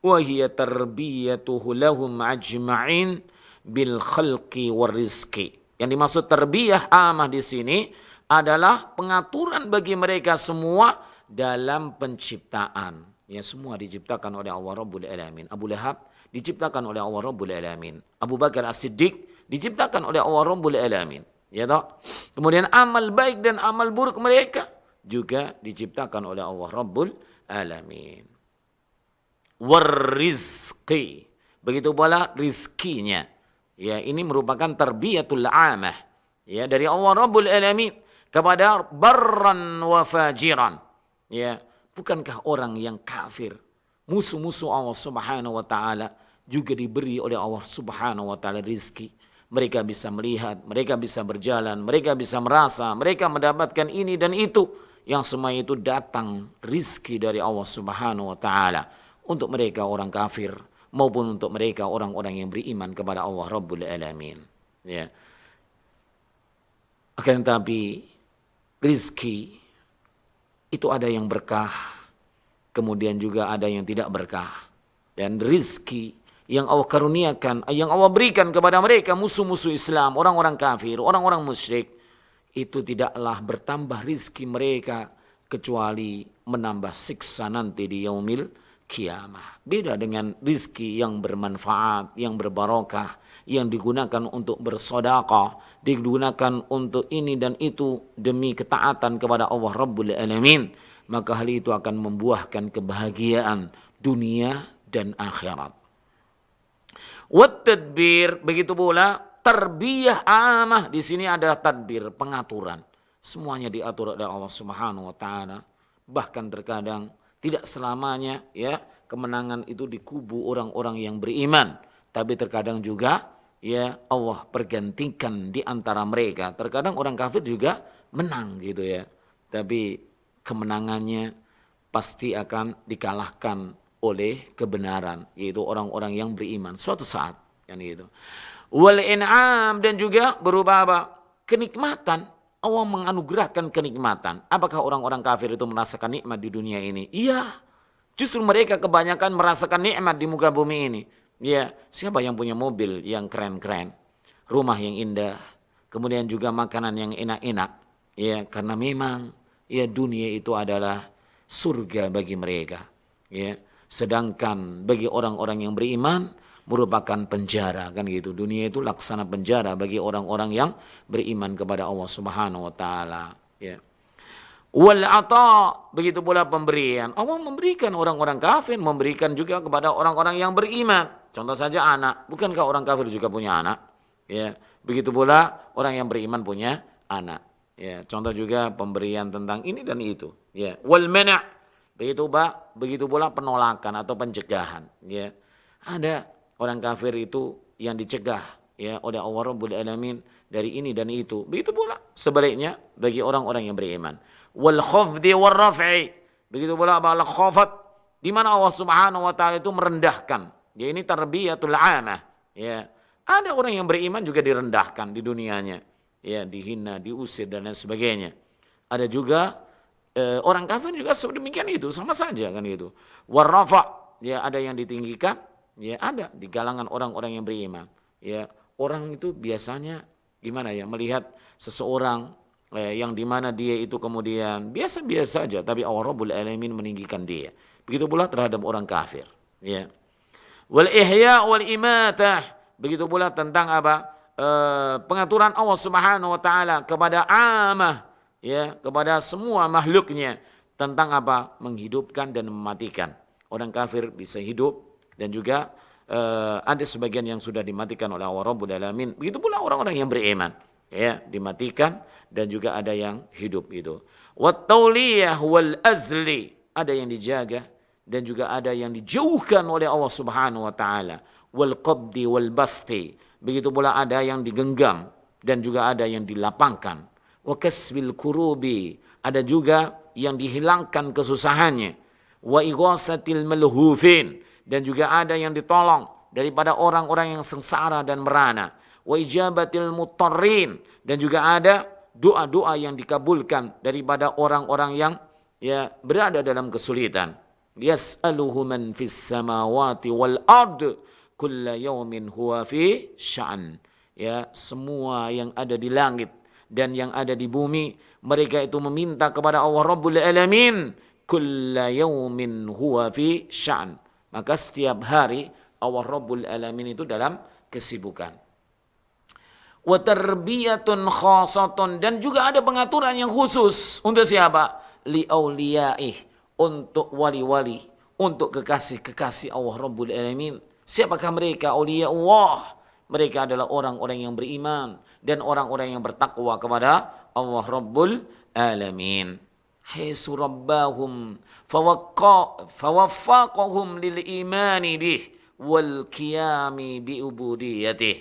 Wa hiya tarbiyatuhu lahum ajma'in bil khalqi war rizqi. Yang dimaksud tarbiyah amah di sini adalah pengaturan bagi mereka semua dalam penciptaan. Ya, semua diciptakan oleh Allah Rabbul Alamin. Abu Lahab diciptakan oleh Allah Rabbul Alamin. Abu Bakar As-Siddiq diciptakan oleh Allah Rabbul Alamin. Ya toh? Kemudian amal baik dan amal buruk mereka juga diciptakan oleh Allah Rabbul Alamin. Warizqi, begitu pula rizkinya. Ya, ini merupakan tarbiyatul amah, ya, dari Allah Rabbul Alamin kepada barran wa fajiran. Ya, bukankah orang yang kafir, musuh-musuh Allah Subhanahu wa taala, juga diberi oleh Allah Subhanahu wa taala rizki. Mereka bisa melihat, mereka bisa berjalan, mereka bisa merasa, mereka mendapatkan ini dan itu. Yang semua itu datang rizki dari Allah Subhanahu wa taala untuk mereka orang kafir maupun untuk mereka orang-orang yang beriman kepada Allah Rabbul Alamin. Ya. Akan tetapi rizki itu ada yang berkah, kemudian juga ada yang tidak berkah. Dan rizki yang Allah karuniakan, yang Allah berikan kepada mereka musuh-musuh Islam, orang-orang kafir, orang-orang musyrik, itu tidaklah bertambah rizki mereka kecuali menambah siksa nanti di yaumil kiamah. Beda dengan rizki yang bermanfaat, yang berbarokah, yang digunakan untuk bersedekah, digunakan untuk ini dan itu demi ketaatan kepada Allah Rabbul Alamin, maka hal itu akan membuahkan kebahagiaan dunia dan akhirat. Wat tadbir, begitu pula tarbiyah amah, di sini adalah tadbir, pengaturan. Semuanya diatur oleh Allah Subhanahu wa taala. Bahkan terkadang tidak selamanya ya kemenangan itu di kubu orang-orang yang beriman, tapi terkadang juga ya Allah pergantikan di antara mereka. Terkadang orang kafir juga menang gitu ya. Tapi kemenangannya pasti akan dikalahkan oleh kebenaran, yaitu orang-orang yang beriman suatu saat kan gitu. Wal in'am, dan juga berupa apa? Kenikmatan. Allah menganugerahkan kenikmatan. Apakah orang-orang kafir itu merasakan nikmat di dunia ini? Iya. Justru mereka kebanyakan merasakan nikmat di muka bumi ini. Ya, siapa yang punya mobil yang keren-keren, rumah yang indah, kemudian juga makanan yang enak-enak? Ya, karena memang ya dunia itu adalah surga bagi mereka. Ya, sedangkan bagi orang-orang yang beriman merupakan penjara kan gitu. Dunia itu laksana penjara bagi orang-orang yang beriman kepada Allah Subhanahu wa taala, ya. Wal ata, begitu pula pemberian. Allah memberikan orang-orang kafir, memberikan juga kepada orang-orang yang beriman. Contoh saja anak. Bukankah orang kafir juga punya anak? Ya, begitu pula orang yang beriman punya anak. Ya, contoh juga pemberian tentang ini dan itu. Ya, wal mana', begitu pula penolakan atau pencegahan. Ya, ada orang kafir itu yang dicegah ya oleh Allah Rabbul Alamin dari ini dan itu. Begitu pula sebaliknya bagi orang-orang yang beriman. Wal khafdi wal raf'i, begitu pula al khafat, di mana Allah Subhanahu wa taala itu merendahkan. Ya, ini tarbiyatul amah. Ya, ada orang yang beriman juga direndahkan di dunianya. Ya, dihina, diusir dan lain sebagainya. Ada juga orang kafir juga sedemikian itu, sama saja kan itu. Wal rafa', ya ada yang ditinggikan. Ya, ada di kalangan orang-orang yang beriman. Ya, orang itu biasanya gimana ya, melihat seseorang yang dimana dia itu kemudian biasa-biasa saja, tapi Allah Rabbul Alamin meninggikan dia. Begitu pula terhadap orang kafir. Ya. Wal ihya wal imatah, begitu pula tentang apa? Pengaturan Allah Subhanahu wa taala kepada amah, ya, kepada semua makhluknya tentang apa? Menghidupkan dan mematikan. Orang kafir bisa hidup, dan juga ada sebagian yang sudah dimatikan oleh Allah Rabbul Alamin. Begitu pula orang-orang yang beriman, ya, dimatikan dan juga ada yang hidup itu. Wat tauliyah wal azli, ada yang dijaga dan juga ada yang dijauhkan oleh Allah Subhanahu wa taala. Wal qabdi wal basti, begitu pula ada yang digenggam dan juga ada yang dilapangkan. Wa kasbil kurubi, ada juga yang dihilangkan kesusahannya. Wa ighasatil malhufin, dan juga ada yang ditolong daripada orang-orang yang sengsara dan merana. Wa ijabatil mutarrin, dan juga ada doa-doa yang dikabulkan daripada orang-orang yang ya berada dalam kesulitan. Yas'aluhu man fis samawati wal ard kulla yawmin huwa fi sya'an. Ya, semua yang ada di langit dan yang ada di bumi, mereka itu meminta kepada Allah Rabbul Alamin, kulla yawmin huwa fi sya'an. Maka setiap hari Allah Rabbul Alamin itu dalam kesibukan. Wa tarbiyatun khasatun, dan juga ada pengaturan yang khusus untuk siapa? liauliyaih, untuk wali-wali, untuk kekasih-kekasih Allah Rabbul Alamin. Siapakah mereka? Aulia Allah. Mereka adalah orang-orang yang beriman dan orang-orang yang bertakwa kepada Allah Rabbul Alamin. Haisu rabbahum fawaffaqahum lil imani bih wal qiyami bi ubudiyatih.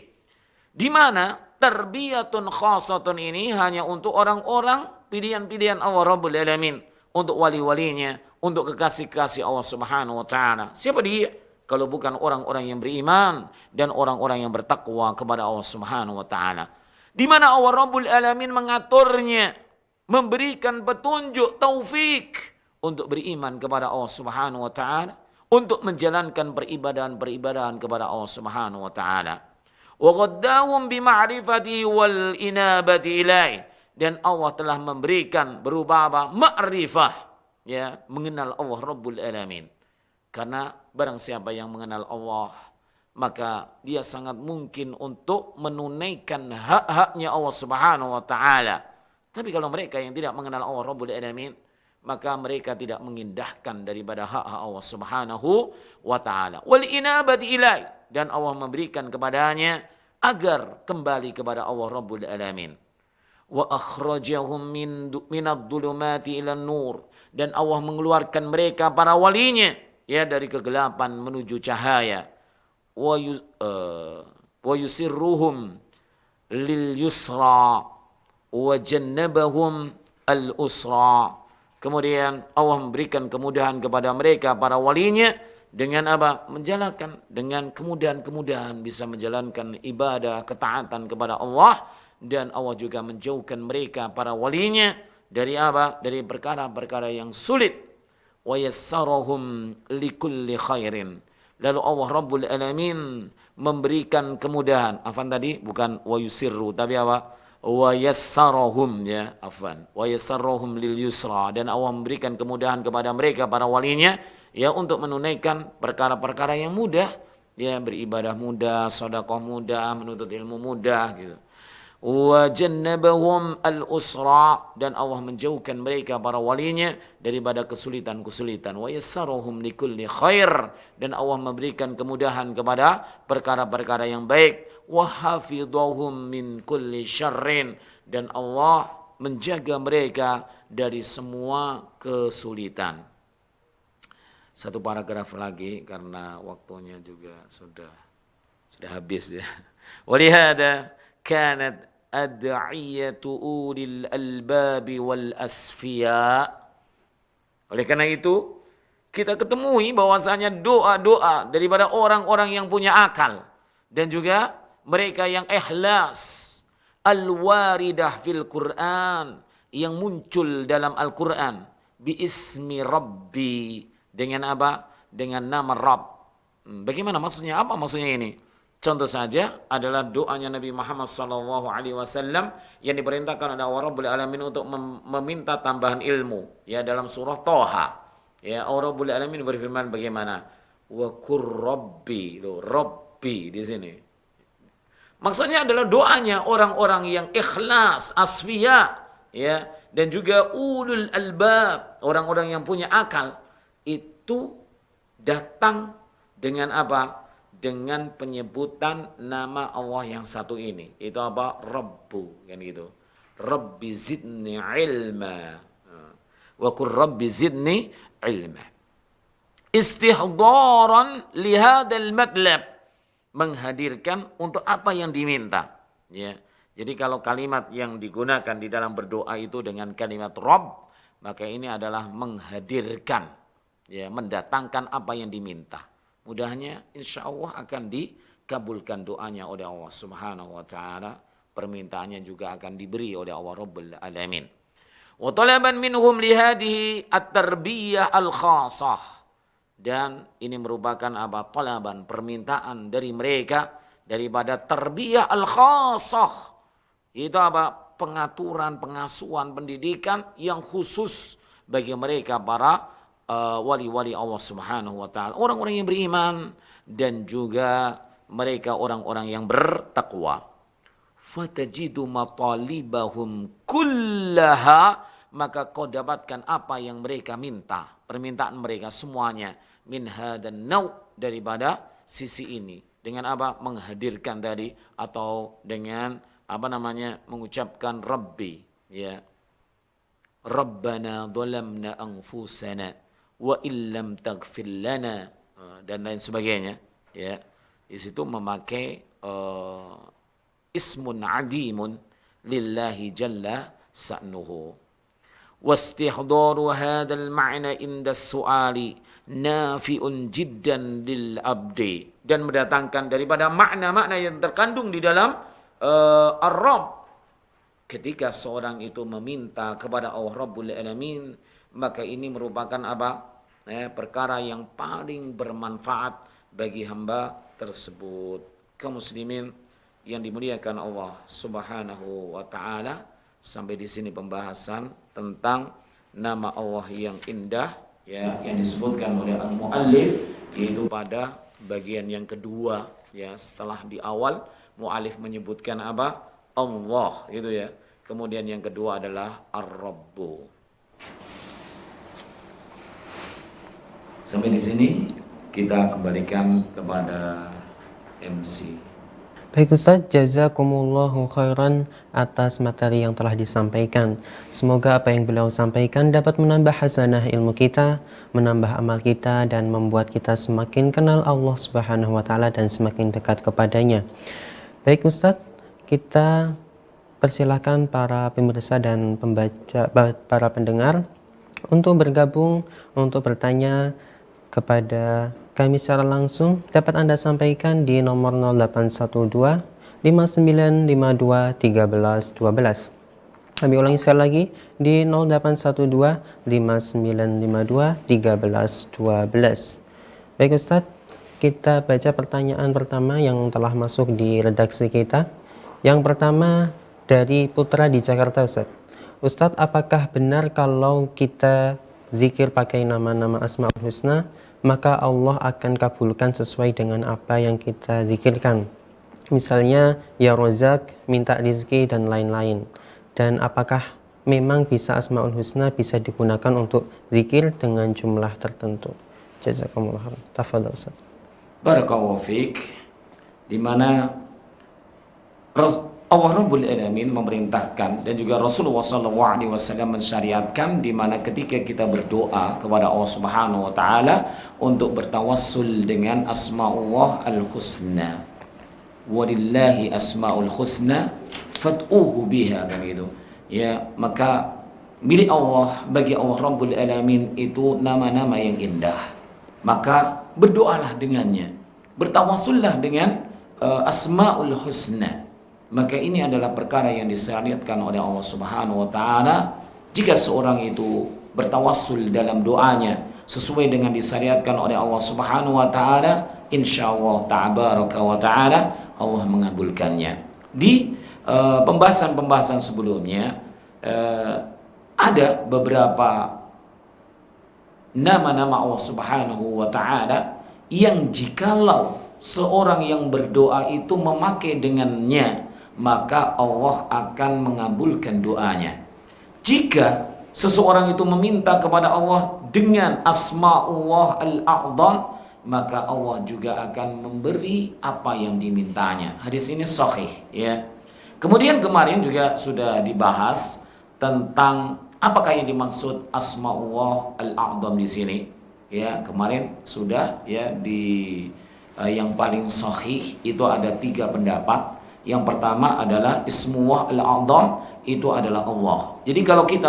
Di mana tarbiyatun khasatun ini hanya untuk orang-orang pilihan-pilihan Allah Rabbul Alamin, untuk wali-walinya, untuk kekasih-kekasih Allah Subhanahu wa taala. Siapa dia? Kalau bukan orang-orang yang beriman dan orang-orang yang bertakwa kepada Allah Subhanahu wa taala. Di mana Allah Rabbul Alamin mengaturnya, memberikan petunjuk, taufik untuk beriman kepada Allah Subhanahu wa taala, untuk menjalankan peribadahan-peribadahan kepada Allah Subhanahu wa taala. Wa qaddahum bi ma'rifatihi wal inabati ilaih, dan Allah telah memberikan berupa apa? Ma'rifah, ya, mengenal Allah Rabbul Alamin. Karena barang siapa yang mengenal Allah, maka dia sangat mungkin untuk menunaikan hak-haknya Allah Subhanahu wa taala. Tapi kalau mereka yang tidak mengenal Allah Rabbul Alamin, maka mereka tidak mengindahkan daripada hak-hak Allah Subhanahu wa taala. Wal inabati ilai, dan Allah memberikan kepadanya agar kembali kepada Allah Rabbul Alamin. Wa akhrajahum minadh dhulumati ilan nur, dan Allah mengeluarkan mereka para walinya, ya, dari kegelapan menuju cahaya. Wa yusirruhum lil yusra wa jannabahum al usra. Kemudian Allah memberikan kemudahan kepada mereka para walinya dengan apa? Menjalankan dengan kemudahan-kemudahan bisa menjalankan ibadah, ketaatan kepada Allah, dan Allah juga menjauhkan mereka para walinya dari apa? Dari perkara-perkara yang sulit. Wa yassarahum likulli khairin. Lalu Allah Rabbul Alamin memberikan kemudahan. Afan tadi bukan wa yusirru, tapi apa? Wa yassarahum, ya, afan. Wa yassarahum lil yusra, dan Allah memberikan kemudahan kepada mereka para walinya, ya, untuk menunaikan perkara-perkara yang mudah, ya, beribadah mudah, sedekah mudah, menuntut ilmu mudah, gitu. Wa jannabahum al-usra, dan Allah menjauhkan mereka para walinya daripada kesulitan-kesulitan. Wa yassarahum likulli khair, dan Allah memberikan kemudahan kepada perkara-perkara yang baik. Wa hafidhahum min kulli syarrin, dan Allah menjaga mereka dari semua kesulitan. Satu paragraf lagi karena waktunya juga sudah habis, ya. Walihada kanat ad'iyatu ulil albabi wal asfiya. Oleh karena itu, kita ketemui bahwasanya doa-doa daripada orang-orang yang punya akal dan juga mereka yang ikhlas, al-waridah fil Quran, yang muncul dalam Al-Quran, bi ismi rabbi, dengan apa? Dengan nama Rabb. Bagaimana maksudnya? Apa maksudnya ini? Contoh saja adalah doanya Nabi Muhammad SAW yang diperintahkan oleh Allah Rabbul Alamin untuk meminta tambahan ilmu, ya, dalam surah Toha. Ya, Allah Rabbul Alamin berfirman bagaimana? Wa qur rabbi, Rabbi di sini. Maksudnya adalah doanya orang-orang yang ikhlas, asfiya, ya, dan juga ulul albab, orang-orang yang punya akal, itu datang dengan apa? Dengan penyebutan nama Allah yang satu ini. Itu apa? Rabbu, kan gitu. Rabbi zidni ilma. Wa qur rabbi zidni ilma. Istihdaran lihadal matlab, menghadirkan untuk apa yang diminta, ya. Jadi kalau kalimat yang digunakan di dalam berdoa itu dengan kalimat Rabb, maka ini adalah menghadirkan, ya, mendatangkan apa yang diminta. Mudahnya insya Allah akan dikabulkan doanya oleh Allah Subhanahu wa taala. Permintaannya juga akan diberi oleh Allah Rabbul Alamin. Wa talaban minhum lihadihi at-tarbiyah al-khasah. Dan ini merupakan apa? Talaban, permintaan dari mereka daripada tarbiyah al-khasah. Itu apa? Pengaturan, pengasuhan, pendidikan yang khusus bagi mereka para wali-wali Allah Subhanahu wa taala, orang-orang yang beriman dan juga mereka orang-orang yang bertakwa. Fatajidu matalibahum kullaha maka kau dapatkan apa yang mereka minta, permintaan mereka semuanya min hadan nau, daripada sisi ini. Dengan apa? Menghadirkan tadi, atau dengan apa namanya, mengucapkan Rabbi, ya, Rabbana dhalamna anfusana wa illam taghfir lana, dan lain sebagainya, ya. Di situ memakai ismun adimun lillahi jalla sa'nuhu. Wastihdaru hadzal ma'na inda su'ali nafi'un jiddan lil abdi, dan mendatangkan daripada makna-makna yang terkandung di dalam ar-rabb. Ketika seorang itu meminta kepada Allah Rabbul Alamin, maka ini merupakan apa? Perkara yang paling bermanfaat bagi hamba tersebut. Kaum muslimin yang dimuliakan Allah Subhanahu wa taala, sampai di sini pembahasan tentang nama Allah yang indah, ya, yang disebutkan oleh al-muallif, yaitu pada bagian yang kedua, ya, setelah di awal muallif menyebutkan apa? Allah, gitu ya. Kemudian yang kedua adalah Ar-Rabbu. Sampai di sini kita kembalikan kepada MC. Baik Ustaz, jazakumullahu khairan atas materi yang telah disampaikan. Semoga apa yang beliau sampaikan dapat menambah hasanah ilmu kita, menambah amal kita, dan membuat kita semakin kenal Allah Subhanahu wa taala dan semakin dekat kepadanya. Baik Ustaz, kita persilahkan para pemirsa dan pembaca, para pendengar untuk bergabung, untuk bertanya kepada kami secara langsung. Dapat Anda sampaikan di nomor 0812 5952 1312. Kami ulangi sekali lagi di 0812 5952 1312. Baik Ustadz, kita baca pertanyaan pertama yang telah masuk di redaksi kita. Yang pertama dari Putra di Jakarta, Ustadz. Ustadz, apakah benar kalau kita zikir pakai nama-nama Asmaul Husna, maka Allah akan kabulkan sesuai dengan apa yang kita zikirkan? Misalnya, Ya Rozak, minta rizki, dan lain-lain. Dan apakah memang bisa Asmaul Husna bisa digunakan untuk zikir dengan jumlah tertentu? Jazakumullah khairan. Tafadhal Ustaz. Barakallahu fiik. Di mana Allah Rabbul Alamin memerintahkan dan juga Rasulullah SAW mensyariatkan, di mana ketika kita berdoa kepada Allah Subhanahu wa taala untuk bertawassul dengan Asmaullah Al-Husna. Walillahi asmaul husna fad'uhu biha, kan gitu. Ya, maka milik Allah, bagi Allah Rabbul Alamin itu nama-nama yang indah. Maka berdoalah dengannya. Bertawassullah dengan asmaul husna. Maka ini adalah perkara yang disyariatkan oleh Allah Subhanahu wa taala. Jika seorang itu bertawassul dalam doanya sesuai dengan disyariatkan oleh Allah Subhanahu wa taala, insyaallah tabaraka wa taala Allah mengabulkannya. Di pembahasan-pembahasan sebelumnya ada beberapa nama-nama Allah Subhanahu wa taala yang jikalau seorang yang berdoa itu memakai dengannya, maka Allah akan mengabulkan doanya. Jika seseorang itu meminta kepada Allah dengan Asma'ullah Al-A'dham, maka Allah juga akan memberi apa yang dimintanya. Hadis ini sahih, ya. Kemudian kemarin juga sudah dibahas tentang apakah yang dimaksud Asma'ullah Al-A'dham di sini. Ya, kemarin sudah, ya, di yang paling sahih itu ada 3 pendapat. Yang pertama adalah Ismullah Al-A'dham itu adalah Allah. Jadi kalau kita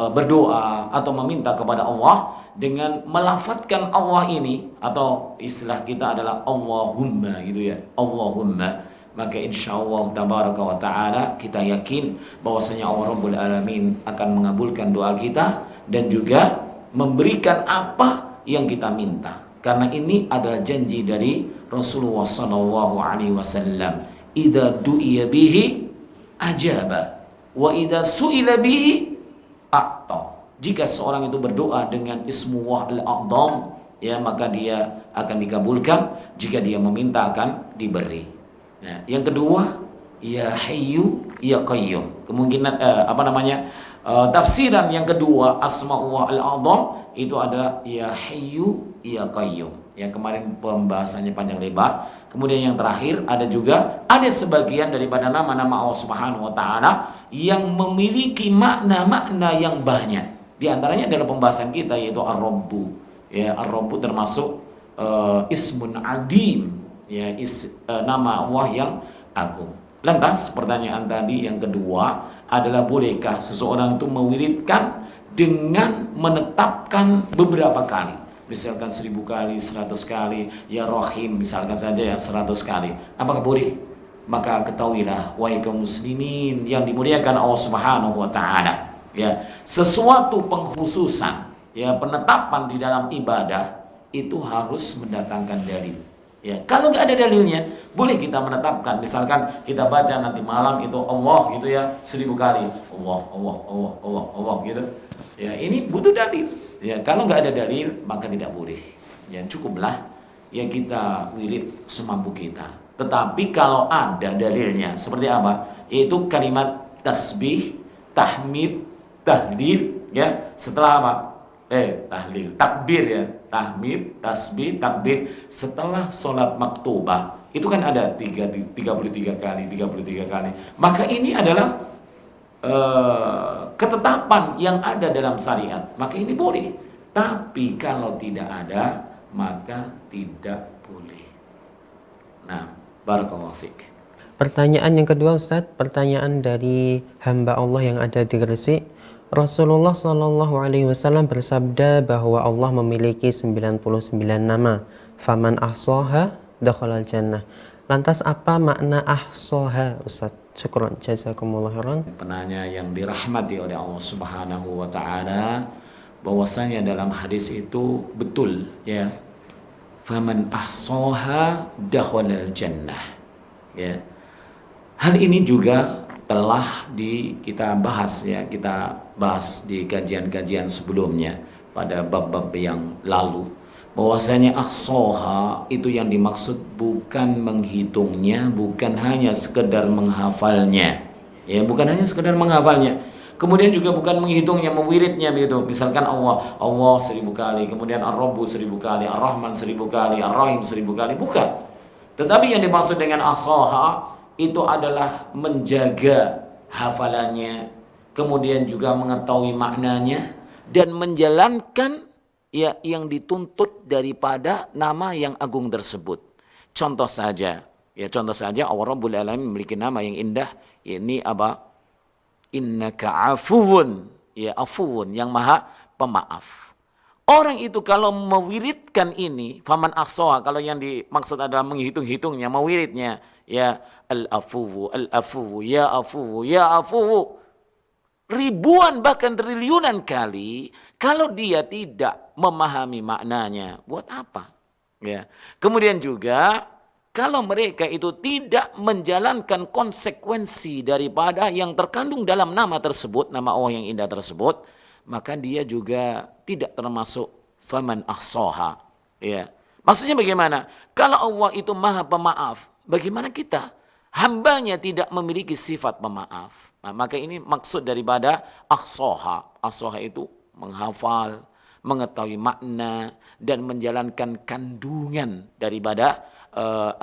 berdoa atau meminta kepada Allah dengan melafatkan Allah ini, atau istilah kita adalah Allahumma, gitu ya, Allahumma, maka insyaallah tabaraka wa ta'ala kita yakin bahwasanya Allah Rabbul Alamin akan mengabulkan doa kita dan juga memberikan apa yang kita minta. Karena ini adalah janji dari Rasulullah sallallahu alaihi wasallam. Idza du'iya bihi ajaba wa idza su'ila bihi a'ta. Jika seorang itu berdoa dengan Ismullah Al-A'dham, ya, maka dia akan dikabulkan. Jika dia meminta akan diberi. Nah, yang kedua, Ya Hayyu Ya Qayyum. Kemungkinan Tafsiran yang kedua Asmaullah Al-A'zam itu adalah ya Hayyu ya Qayyum. Yang kemarin pembahasannya panjang lebar. Kemudian yang terakhir ada sebagian daripada nama-nama Allah Subhanahu wa taala yang memiliki makna-makna yang banyak. Di antaranya adalah pembahasan kita yaitu Ar-Rabbu. Ya, Ar-Rabbu termasuk ismun adim, ya nama Allah yang agung. Lantas pertanyaan tadi yang kedua adalah bolehkah seseorang itu mewiridkan dengan menetapkan beberapa kali, misalkan 1000 kali, 100 kali, ya Rahim misalkan saja ya 100 kali, apakah boleh? Maka ketahuilah wahai kaum muslimin yang dimuliakan Allah Subhanahu wa taala, ya sesuatu pengkhususan, ya penetapan di dalam ibadah itu harus mendatangkan dalil. Ya, kalau nggak ada dalilnya, boleh kita menetapkan. Misalkan kita baca nanti malam itu Allah gitu ya 1000 kali, Allah gitu. Ya, ini butuh dalil. Ya, kalau nggak ada dalil maka tidak boleh. Ya, cukuplah ya kita wirid semampu kita. Tetapi kalau ada dalilnya, seperti apa? Yaitu kalimat tasbih, tahmid, tahlil, ya. Setelah apa? Tahlil, takbir ya. Tahmid, tasbih, takbir setelah sholat maktubah. Itu kan ada 33 kali. Maka ini adalah ketetapan yang ada dalam syariat. Maka ini boleh. Tapi kalau tidak ada, maka tidak boleh. Nah, barakallahu fiik. Pertanyaan yang kedua Ustadz, pertanyaan dari hamba Allah yang ada di Gresik. Rasulullah Shallallahu Alaihi Wasallam bersabda bahwa Allah memiliki 99 nama. Faman ahsoha dakhalal jannah. Lantas apa makna ahsoha, Ustadz? Syukron, jazakumullah khairan. Penanya yang dirahmati oleh Allah Subhanahu wa taala, bahwasanya dalam hadis itu betul ya. Faman ahsoha dakhalal jannah. Ya. Hal ini juga telah kita bahas di kajian-kajian sebelumnya pada bab-bab yang lalu, bahwasanya ahsoha itu yang dimaksud bukan menghitungnya, bukan hanya sekedar menghafalnya, ya bukan hanya sekedar menghafalnya, kemudian juga bukan menghitungnya, mewiridnya begitu. Misalkan Allah 1000 kali, kemudian Ar-Rabbu 1000 kali, Ar-Rahman 1000 kali, Ar-Rahim 1000 kali, bukan. Tetapi yang dimaksud dengan ahsoha itu adalah menjaga hafalannya, kemudian juga mengetahui maknanya dan menjalankan ya yang dituntut daripada nama yang agung tersebut. Contoh saja Allah Rabbul Alamin memiliki nama yang indah, ini apa? Innaka afuwun, ya afuwun yang maha pemaaf. Orang itu kalau mewiridkan ini, faman ahsoha, kalau yang dimaksud adalah menghitung-hitungnya, mewiridnya, ya al-afuwu, ya afuwu, ya afuwu, ribuan bahkan triliunan kali, kalau dia tidak memahami maknanya, buat apa? Ya. Kemudian juga kalau mereka itu tidak menjalankan konsekuensi daripada yang terkandung dalam nama tersebut, nama Allah yang indah tersebut, maka dia juga tidak termasuk faman ahsoha. Ya. Maksudnya bagaimana? Kalau Allah itu maha pemaaf, bagaimana kita? Hambanya tidak memiliki sifat pemaaf. Nah, maka ini maksud daripada ahsoha. Ahsoha itu menghafal, mengetahui makna, dan menjalankan kandungan daripada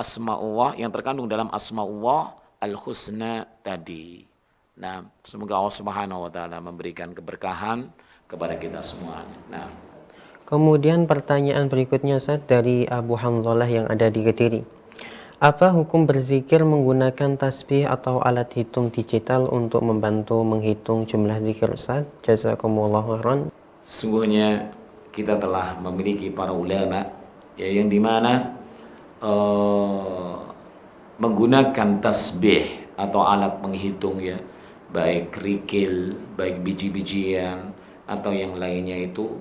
asma'ullah yang terkandung dalam asma'ullah al-husna tadi. Nah, semoga Allah Subhanahu wa taala memberikan keberkahan kepada kita semuanya. Nah, kemudian pertanyaan berikutnya Ustaz dari Abu Hanzalah yang ada di Kediri. Apa hukum berzikir menggunakan tasbih atau alat hitung digital untuk membantu menghitung jumlah zikir Ustaz? Jazakumullahu khairan. Sesungguhnya kita telah memiliki para ulama ya yang dimana menggunakan tasbih atau alat menghitung ya, baik kerikil, baik biji-bijian atau yang lainnya itu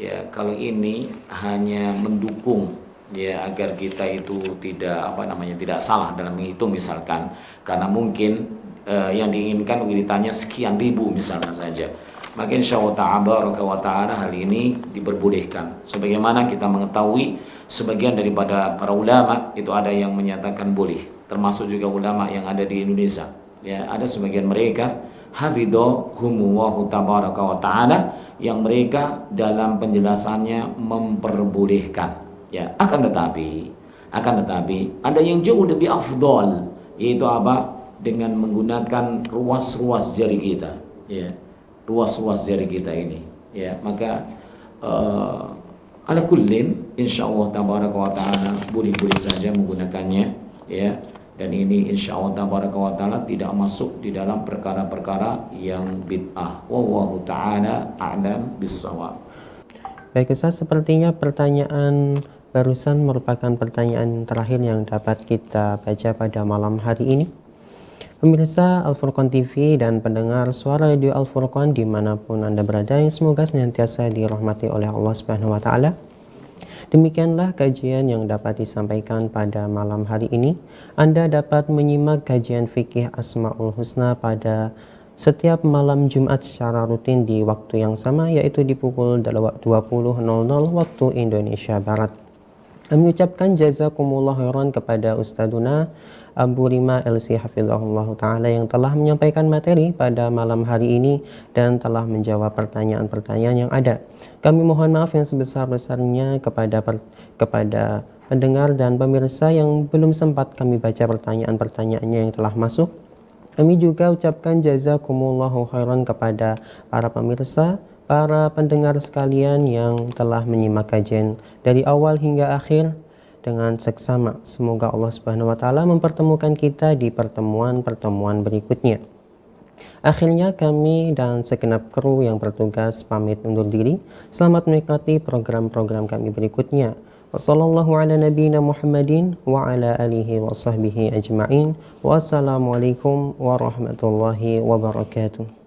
ya, kalau ini hanya mendukung ya agar kita itu tidak salah dalam menghitung misalkan, karena mungkin yang diinginkan wiritannya sekian ribu misalnya saja, maka insyaallah ta'ala hal ini diperbolehkan. Sebagaimana kita mengetahui sebagian daripada para ulama itu ada yang menyatakan boleh, termasuk juga ulama yang ada di Indonesia ya, ada sebagian mereka hafidhahumullahu tabaraka wa ta'ala, yang mereka dalam penjelasannya memperbolehkan. Ya, akan tetapi ada yang jauh lebih afdol, yaitu apa? Dengan menggunakan ruas-ruas jari kita, ya, ruas-ruas jari kita ini, ya. Maka ala kullin insyaallah tabaraka wa taala boleh-boleh saja menggunakannya, ya. Dan ini insyaallah tabaraka wa taala tidak masuk di dalam perkara-perkara yang bid'ah. Wallahu taala a'lam bissawab. Baik Ustaz, sepertinya pertanyaan barusan merupakan pertanyaan terakhir yang dapat kita baca pada malam hari ini. Pemirsa Al-Furqan TV dan pendengar suara radio Al-Furqan dimanapun Anda berada, yang semoga senantiasa dirahmati oleh Allah Subhanahu wa Ta'ala. Demikianlah kajian yang dapat disampaikan pada malam hari ini. Anda dapat menyimak kajian fikih Asmaul Husna pada setiap malam Jumat secara rutin di waktu yang sama, yaitu di pukul 20.00 waktu Indonesia Barat. Kami ucapkan jazakumullah khairan kepada Ustaduna Abu Rima LC Hafizahullah Ta'ala yang telah menyampaikan materi pada malam hari ini dan telah menjawab pertanyaan-pertanyaan yang ada. Kami mohon maaf yang sebesar-besarnya kepada pendengar dan pemirsa yang belum sempat kami baca pertanyaan-pertanyaannya yang telah masuk. Kami juga ucapkan jazakumullahu khairan kepada para pemirsa, para pendengar sekalian yang telah menyimak kajian dari awal hingga akhir dengan seksama. Semoga Allah Subhanahu wa Ta'ala mempertemukan kita di pertemuan-pertemuan berikutnya. Akhirnya kami dan segenap kru yang bertugas pamit undur diri. Selamat menikmati program-program kami berikutnya. Wassallallahu ala nabiyyina Muhammadin wa ala alihi wa sahbihi ajma'in. Wassalamualaikum warahmatullahi wabarakatuh.